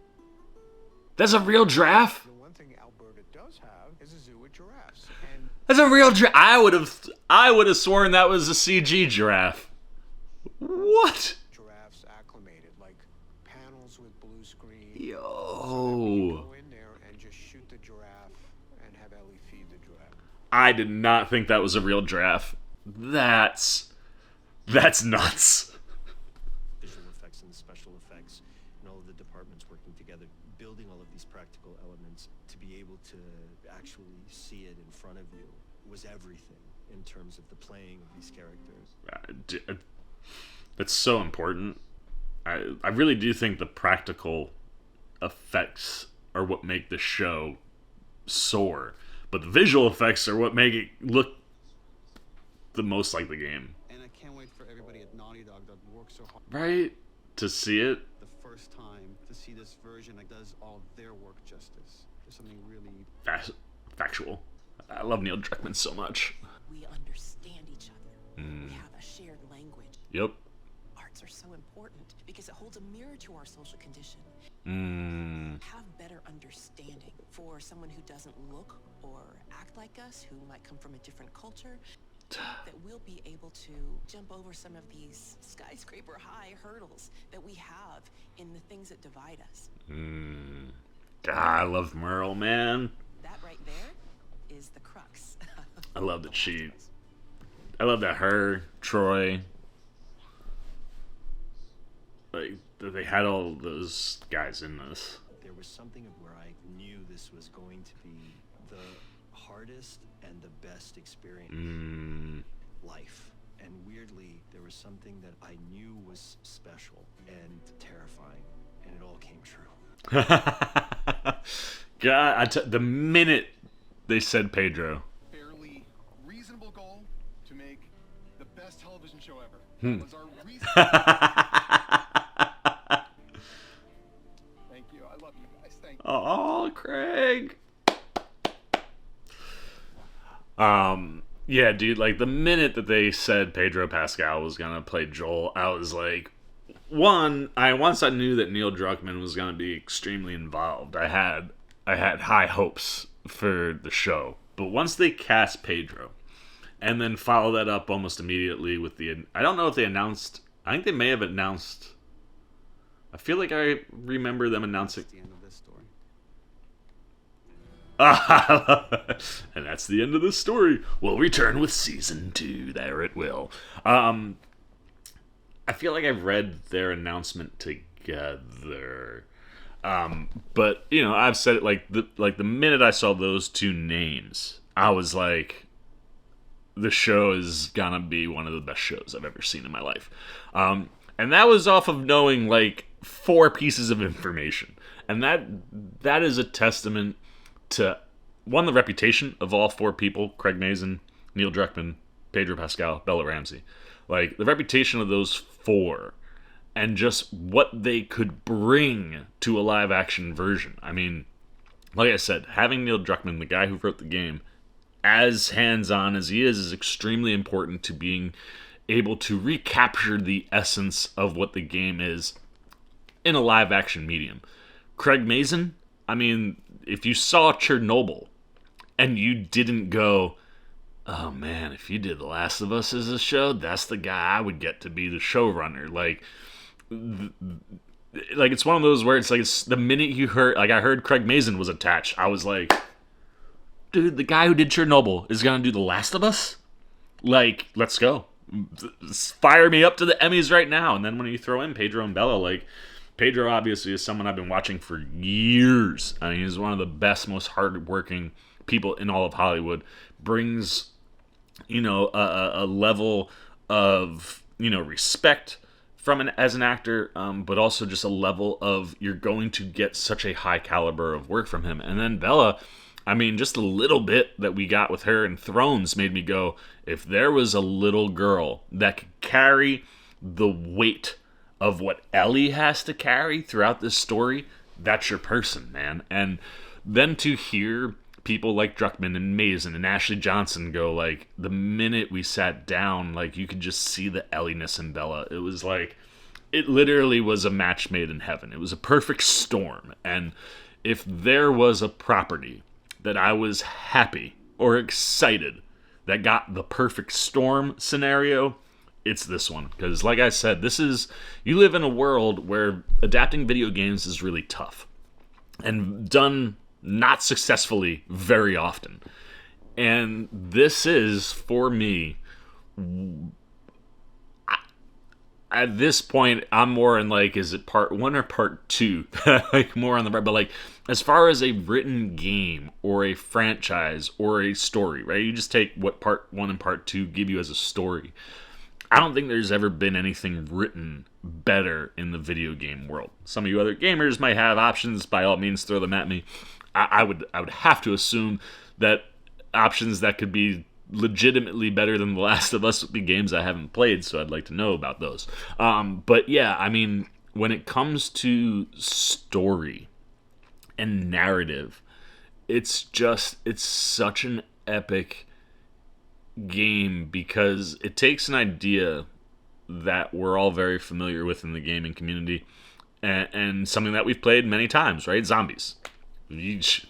That's a real giraffe? The one thing Alberta does have is a zoo with giraffes. And That's a real giraffe. I would have sworn that was a CG giraffe. What? Giraffes acclimated, like panels with blue screen. Yo. Go in there and just shoot the giraffe and have Ellie feed the giraffe. I did not think that was a real giraffe. That's nuts. Visual effects and special effects and all of the departments working together, building all of these practical elements to be able to actually see it in front of you was everything in terms of the playing of these characters. That's so important. I really do think the practical effects are what make the show soar, but the visual effects are what make it look the most like the game. And I can't wait for everybody at Naughty Dog that works so hard. Right? To see it. The first time to see this version that does all their work justice. There's something really Factual. I love Neil Druckmann so much. We understand each other. We have a shared language. Yep. Arts are so important because it holds a mirror to our social condition. Have better understanding for someone who doesn't look or act like us, who might come from a different culture, that we'll be able to jump over some of these skyscraper high hurdles that we have in the things that divide us. God, I love Merle, man. That right there is the crux. I love that her, Troy, like, that they had all those guys in this. There was something of where I knew this was going to be the hardest and the best experience life. And weirdly, there was something that I knew was special and terrifying, and it all came true. God, the minute they said Pedro. Fairly reasonable goal to make the best television show ever. That was our Thank you. I love you guys. Thank you. Oh, Craig. Yeah, dude, like the minute that they said Pedro Pascal was gonna play Joel, I was like, once I knew that Neil Druckmann was gonna be extremely involved. I had high hopes for the show. But once they cast Pedro and then follow that up almost immediately with I don't know if they announced, I think they may have announced, I feel like I remember them announcing. the end of this story. And that's the end of the story. We'll return with season 2. There it will. I feel like I've read their announcement together. But you know, I've said it like the minute I saw those two names, I was like, the show is gonna be one of the best shows I've ever seen in my life. And that was off of knowing like 4 pieces of information. And that is a testament to, one, the reputation of all 4 people: Craig Mazin, Neil Druckmann, Pedro Pascal, Bella Ramsey. Like, the reputation of those 4 and just what they could bring to a live-action version. I mean, like I said, having Neil Druckmann, the guy who wrote the game, as hands-on as he is extremely important to being able to recapture the essence of what the game is in a live-action medium. Craig Mazin, I mean, if you saw Chernobyl and you didn't go, oh man, if you did The Last of Us as a show, that's the guy I would get to be the showrunner. Like it's one of those where it's like, it's the minute you heard, like I heard Craig Mazin was attached, I was like, dude, the guy who did Chernobyl is gonna do The Last of Us? Like, let's go. Fire me up to the Emmys right now. And then when you throw in Pedro and Bella, like, Pedro obviously is someone I've been watching for years. I mean, he's one of the best, most hardworking people in all of Hollywood. Brings, you know, a level of, you know, respect from as an actor, but also just a level of, you're going to get such a high caliber of work from him. And then Bella, I mean, just a little bit that we got with her in Thrones made me go, if there was a little girl that could carry the weight of what Ellie has to carry throughout this story, that's your person, man. And then to hear people like Druckmann and Mazin and Ashley Johnson go, like, the minute we sat down, like, you could just see the Ellie-ness in Bella. It was like, it literally was a match made in heaven. It was a perfect storm. And if there was a property that I was happy or excited that got the perfect storm scenario, it's this one. Because like I said, you live in a world where adapting video games is really tough and done not successfully very often. And this is, for me, at this point, I'm more in like, is it part 1 or part 2? Like, more on the right. But like, as far as a written game or a franchise or a story, right? You just take what part 1 and part 2 give you as a story. I don't think there's ever been anything written better in the video game world. Some of you other gamers might have options. By all means, throw them at me. I would have to assume that options that could be legitimately better than The Last of Us would be games I haven't played, so I'd like to know about those. But yeah, I mean, when it comes to story and narrative, it's such an epic game because it takes an idea that we're all very familiar with in the gaming community and something that we've played many times, right? Zombies.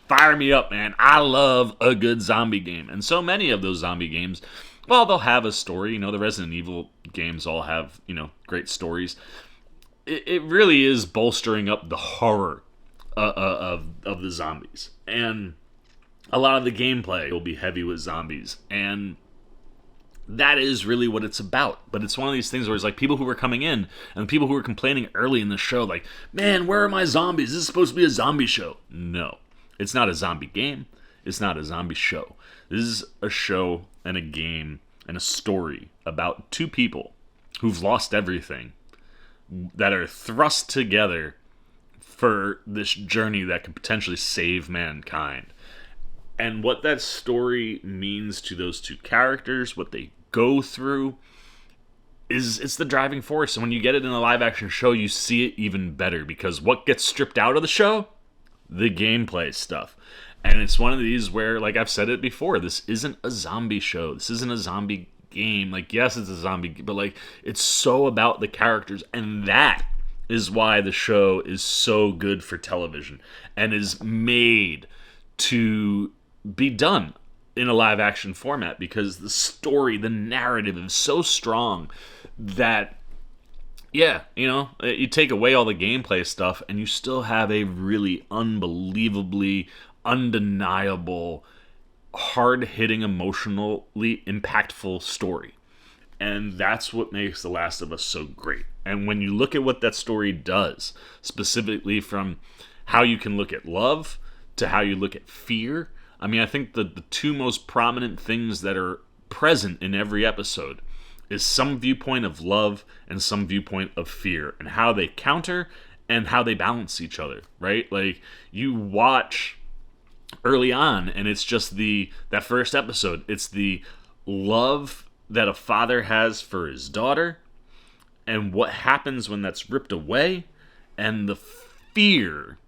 Fire me up, man. I love a good zombie game. And so many of those zombie games, well, they'll have a story. You know, the Resident Evil games all have, you know, great stories. It really is bolstering up the horror of the zombies. And a lot of the gameplay will be heavy with zombies. And that is really what it's about. But it's one of these things where it's like people who were coming in and people who were complaining early in the show, like, man, where are my zombies? This is supposed to be a zombie show. No, it's not a zombie game. It's not a zombie show. This is a show and a game and a story about two people who've lost everything that are thrust together for this journey that could potentially save mankind. And what that story means to those two characters, what they go through, it's the driving force. And when you get it in a live action show, you see it even better because what gets stripped out of the show? The gameplay stuff. And it's one of these where, like I've said it before, this isn't a zombie show. This isn't a zombie game. Like, yes, it's a zombie, but like, it's so about the characters. And that is why the show is so good for television and is made to be done in a live action format because the story, the narrative is so strong that, yeah, you know, you take away all the gameplay stuff and you still have a really unbelievably undeniable, hard-hitting, emotionally impactful story. And that's what makes The Last of Us so great. And when you look at what that story does, specifically from how you can look at love to how you look at fear, I mean, I think the two most prominent things that are present in every episode is some viewpoint of love and some viewpoint of fear, and how they counter and how they balance each other, right? Like, you watch early on, and it's just that first episode, it's the love that a father has for his daughter, and what happens when that's ripped away, and the fear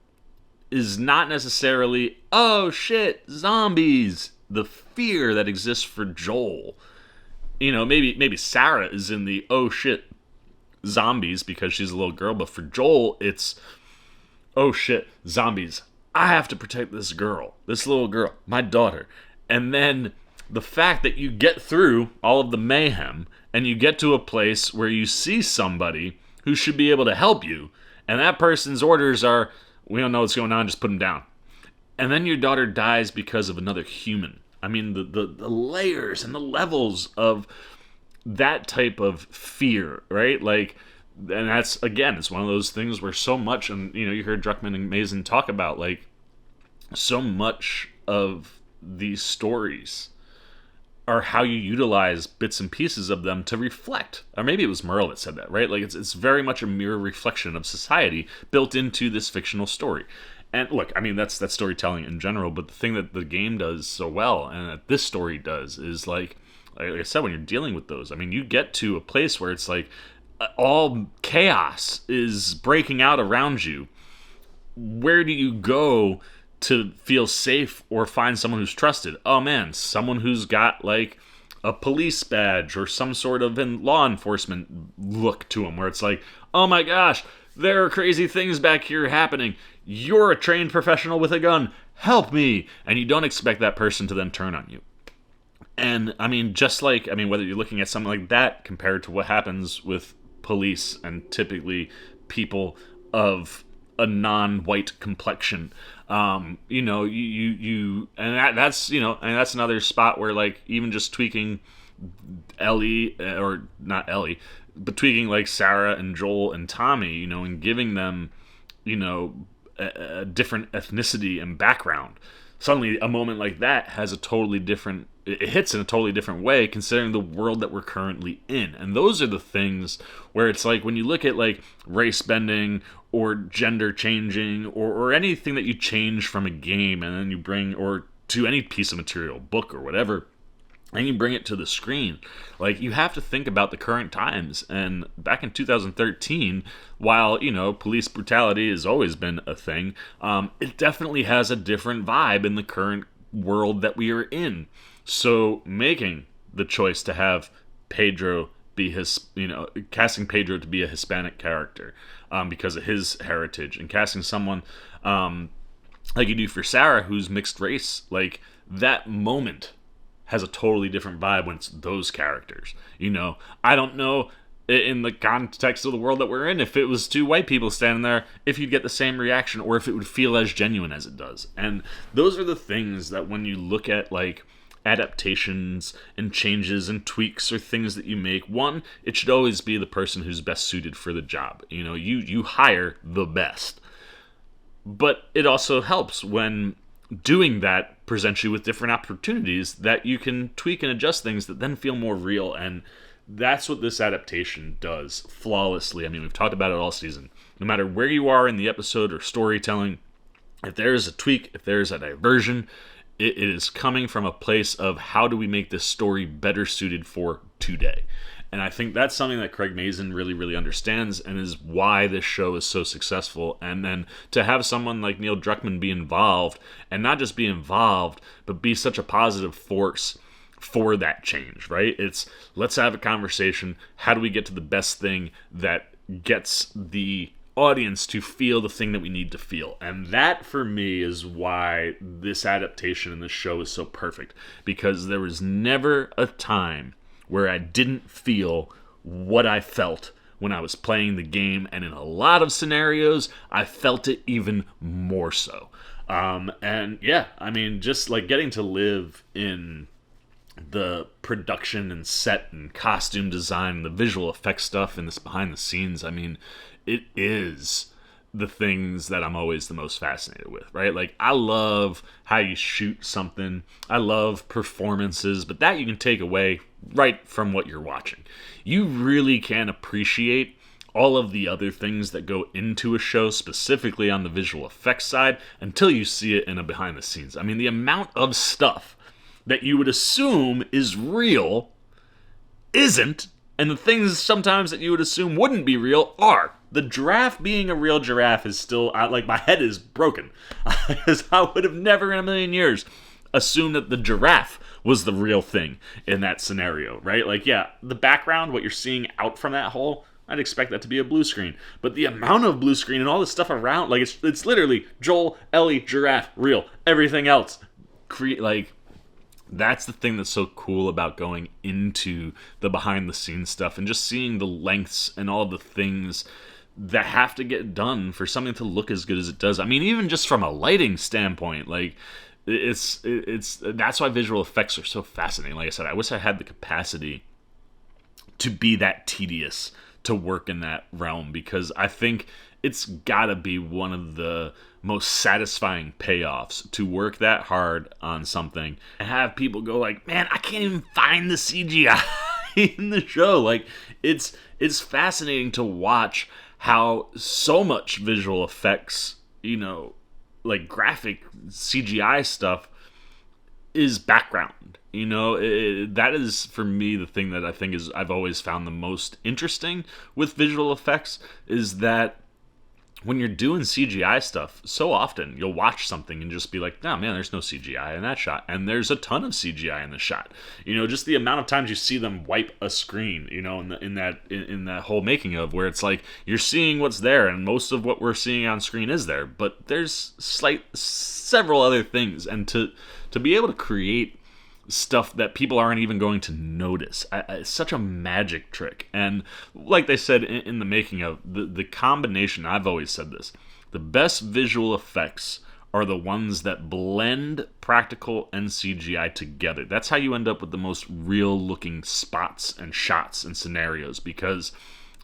is not necessarily, oh shit, zombies. The fear that exists for Joel. You know, maybe Sarah is in the, oh shit, zombies because she's a little girl, but for Joel, it's, oh shit, zombies. I have to protect this girl, this little girl, my daughter. And then the fact that you get through all of the mayhem and you get to a place where you see somebody who should be able to help you, and that person's orders are, we don't know what's going on, just put him down. And then your daughter dies because of another human. I mean, the layers and the levels of that type of fear, right? Like, and that's, again, it's one of those things where so much, and, you know, you heard Druckmann and Mason talk about, like, so much of these stories are how you utilize bits and pieces of them to reflect. Or maybe it was Merle that said that, right? Like, it's very much a mirror reflection of society built into this fictional story. And look, I mean, that's storytelling in general, but the thing that the game does so well, and that this story does, is like I said, when you're dealing with those, I mean, you get to a place where it's like all chaos is breaking out around you. Where do you go to feel safe or find someone who's trusted? Oh man, someone who's got like a police badge or some sort of law enforcement look to them, where it's like, oh my gosh, there are crazy things back here happening. You're a trained professional with a gun. Help me. And you don't expect that person to then turn on you. And I mean, just like, I mean, whether you're looking at something like that compared to what happens with police and typically people of a non-white complexion, you know, you and that's, you know, and that's another spot where, like, even just tweaking Ellie, or not Ellie, but tweaking like Sarah and Joel and Tommy, you know, and giving them, you know, a different ethnicity and background. Suddenly a moment like that has a totally different, it hits in a totally different way considering the world that we're currently in. And those are the things where it's like, when you look at like race bending or gender changing or anything that you change from a game and then you bring, or to any piece of material, book or whatever, and you bring it to the screen. Like, you have to think about the current times. And back in 2013, while, you know, police brutality has always been a thing, it definitely has a different vibe in the current world that we are in. So making the choice to have Pedro be casting Pedro to be a Hispanic character because of his heritage, and casting someone like you do for Sarah, who's mixed race, like, that moment has a totally different vibe when it's those characters. You know, I don't know, in the context of the world that we're in, if it was two white people standing there, if you'd get the same reaction, or if it would feel as genuine as it does. And those are the things that when you look at, like, adaptations and changes and tweaks or things that you make, one, it should always be the person who's best suited for the job. You know, you hire the best. But it also helps when doing that presents you with different opportunities that you can tweak and adjust things that then feel more real. And that's what this adaptation does flawlessly. I mean, we've talked about it all season. No matter where you are in the episode or storytelling, if there is a tweak, if there is a diversion, it is coming from a place of how do we make this story better suited for today. And I think that's something that Craig Mazin really, really understands, and is why this show is so successful. And then to have someone like Neil Druckmann be involved, and not just be involved, but be such a positive force for that change, right? It's, let's have a conversation. How do we get to the best thing that gets the audience to feel the thing that we need to feel? And that, for me, is why this adaptation in this show is so perfect. Because there was never a time where I didn't feel what I felt when I was playing the game, and in a lot of scenarios, I felt it even more so. And yeah, I mean, just like getting to live in the production and set and costume design and the visual effects stuff and this behind the scenes, I mean, it is the things that I'm always the most fascinated with, right? Like, I love how you shoot something. I love performances, but that you can take away right from what you're watching. You really can appreciate all of the other things that go into a show, specifically on the visual effects side, until you see it in a behind the scenes. I mean, the amount of stuff that you would assume is real isn't, and the things sometimes that you would assume wouldn't be real are. The giraffe being a real giraffe is still, like, my head is broken. Because I would have never in a million years assumed that the giraffe was the real thing in that scenario, right? Like, yeah, the background, what you're seeing out from that hole, I'd expect that to be a blue screen. But the amount of blue screen and all the stuff around, like, it's literally Joel, Ellie, giraffe, real. Everything else, that's the thing that's so cool about going into the behind-the-scenes stuff and just seeing the lengths and all the things that have to get done for something to look as good as it does. I mean, even just from a lighting standpoint, like, it's that's why visual effects are so fascinating. Like I said, I wish I had the capacity to be that tedious to work in that realm, because I think it's gotta be one of the most satisfying payoffs to work that hard on something and have people go like, man, I can't even find the CGI in the show. Like, it's fascinating to watch how so much visual effects, you know, like graphic CGI stuff, is background. You know, that is, for me, the thing that I think is I've always found the most interesting with visual effects, is that when you're doing CGI stuff, so often you'll watch something and just be like, no, man, there's no CGI in that shot. And there's a ton of CGI in the shot. You know, just the amount of times you see them wipe a screen, you know, in that whole making of, where it's like, you're seeing what's there, and most of what we're seeing on screen is there. But there's several other things. And to be able to create stuff that people aren't even going to notice, it's such a magic trick. And like they said in the making of, the combination, I've always said this, the best visual effects are the ones that blend practical and CGI together. That's how you end up with the most real looking spots and shots and scenarios, because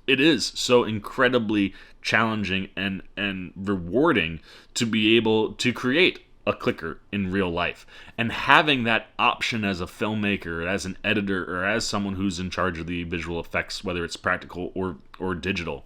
it is so incredibly challenging and rewarding to be able to create a clicker in real life. And having that option as a filmmaker, as an editor, or as someone who's in charge of the visual effects, whether it's practical or digital,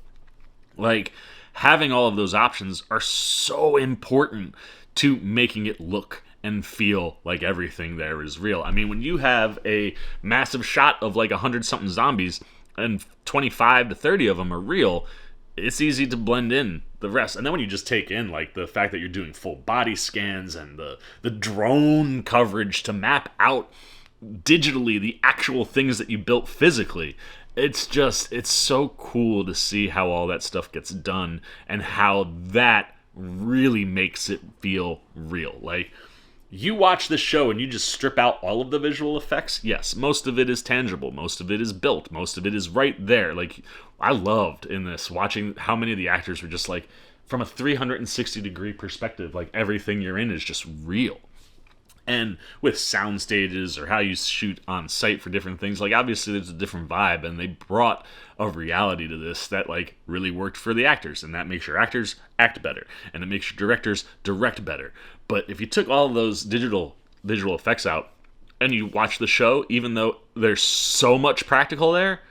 like, having all of those options are so important to making it look and feel like everything there is real. I mean, when you have a massive shot of like 100-something zombies and 25 to 30 of them are real, it's easy to blend in the rest. And then when you just take in like the fact that you're doing full body scans and the drone coverage to map out digitally the actual things that you built physically, it's so cool to see how all that stuff gets done and how that really makes it feel real. Like, you watch this show and you just strip out all of the visual effects. Yes, most of it is tangible. Most of it is built. Most of it is right there. Like, I loved in this watching how many of the actors were just like, from a 360-degree perspective, like everything you're in is just real. And with sound stages or how you shoot on site for different things, like obviously there's a different vibe, and they brought a reality to this that like really worked for the actors, and that makes your actors act better, and it makes your directors direct better. But if you took all of those digital visual effects out and you watch the show, even though there's so much practical there,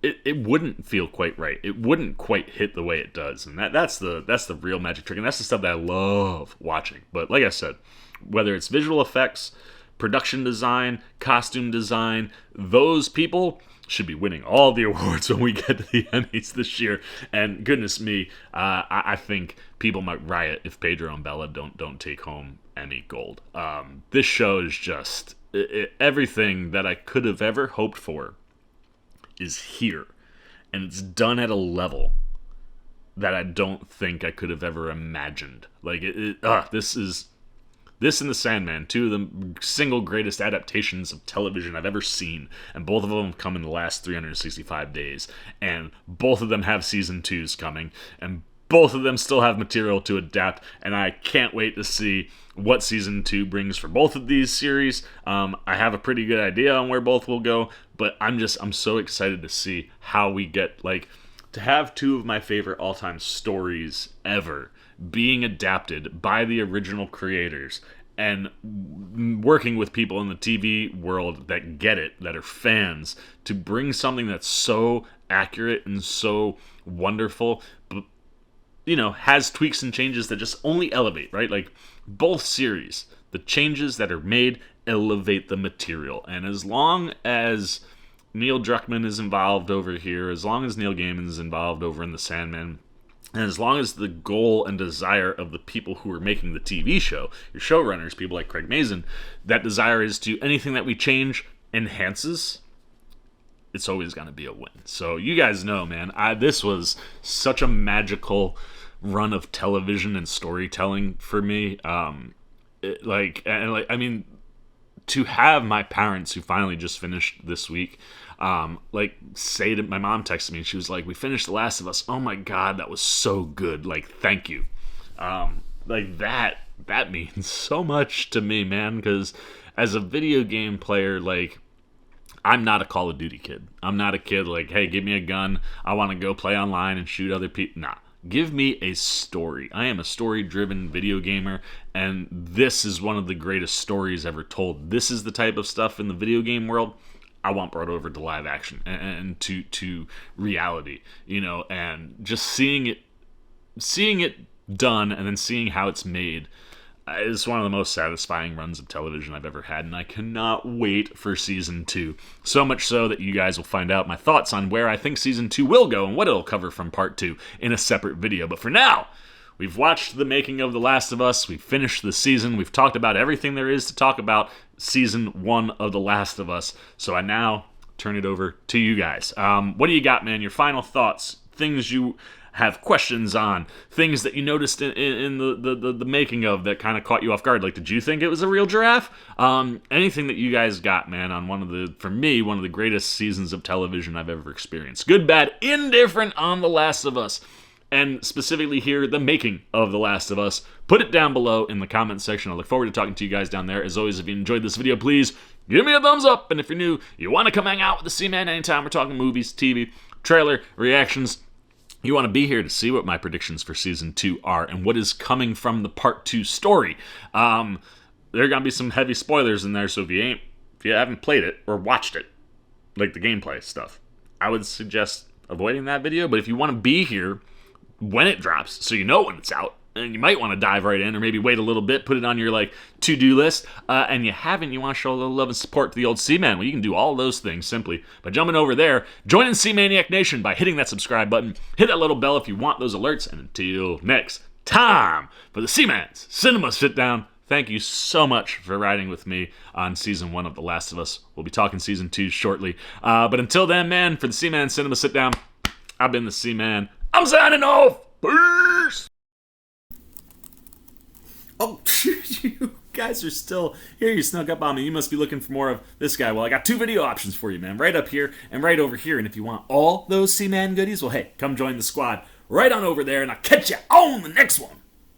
it wouldn't feel quite right. It wouldn't quite hit the way it does, and that's the real magic trick, and that's the stuff that I love watching. But like I said, whether it's visual effects, production design, costume design, those people should be winning all the awards when we get to the Emmys this year. And goodness me, I think people might riot if Pedro and Bella don't take home Emmy gold. This show is just everything that I could have ever hoped for is here, and it's done at a level that I don't think I could have ever imagined. Like this and The Sandman, two of the single greatest adaptations of television I've ever seen, and both of them come in the last 365 days, and both of them have season 2s coming, and both of them still have material to adapt, and I can't wait to see what season 2 brings for both of these series. I have a pretty good idea on where both will go, but I'm so excited to see how we get, like, to have two of my favorite all-time stories ever being adapted by the original creators and working with people in the TV world that get it, that are fans, to bring something that's so accurate and so wonderful, but, you know, has tweaks and changes that just only elevate, right? Like, both series, the changes that are made elevate the material. And as long as Neil Druckmann is involved over here, as long as Neil Gaiman is involved over in The Sandman, and as long as the goal and desire of the people who are making the TV show, your showrunners, people like Craig Mazin, that desire is to anything that we change enhances, it's always going to be a win. So you guys know, man, this was such a magical run of television and storytelling for me. I mean, to have my parents, who finally just finished this week, say to my mom texted me and she was like, "We finished The Last of Us. Oh my God, that was so good. Like, thank you." That means so much to me, man, because as a video game player, like, I'm not a Call of Duty kid. I'm not a kid like, hey, give me a gun, I want to go play online and shoot other people. Nah. Give me a story. I am a story-driven video gamer, and this is one of the greatest stories ever told. This is the type of stuff in the video game world I want brought over to live action and to reality, you know, and just seeing it done and then seeing how it's made is one of the most satisfying runs of television I've ever had, and I cannot wait for season 2. So much so that you guys will find out my thoughts on where I think season 2 will go and what it'll cover from part 2 in a separate video. But for now, we've watched the making of The Last of Us, we've finished the season, we've talked about everything there is to talk about season 1 of The Last of Us, so I now turn it over to you guys. What do you got, man? Your final thoughts, things you have questions on, things that you noticed in the making of that kind of caught you off guard. Like, did you think it was a real giraffe? Anything that you guys got, man, on for me, one of the greatest seasons of television I've ever experienced. Good, bad, indifferent on The Last of Us. And specifically here, the making of The Last of Us. Put it down below in the comments section. I look forward to talking to you guys down there. As always, if you enjoyed this video, please give me a thumbs up. And if you're new, you want to come hang out with the C-Man anytime we're talking movies, TV, trailer, reactions, you want to be here to see what my predictions for Season 2 are and what is coming from the Part 2 story. There are going to be some heavy spoilers in there, so if you haven't played it or watched it, like the gameplay stuff, I would suggest avoiding that video. But if you want to be here when it drops, so you know when it's out, and you might want to dive right in, or maybe wait a little bit, put it on your to-do list, and you haven't, you want to show a little love and support to the old C-Man, well, you can do all those things simply by jumping over there, joining C-Maniac Nation by hitting that subscribe button, hit that little bell if you want those alerts, and until next time, for the C-Man's Cinema Sit Down, thank you so much for riding with me on Season 1 of The Last of Us. We'll be talking Season 2 shortly, but until then, man, for the C-Man Cinema Sit Down, I've been the C-Man. I'm signing off! Peace! Oh, you guys are still here. You snuck up on me. You must be looking for more of this guy. Well, I got 2 video options for you, man. Right up here and right over here. And if you want all those C-Man goodies, well, hey, come join the squad right on over there, and I'll catch you on the next one.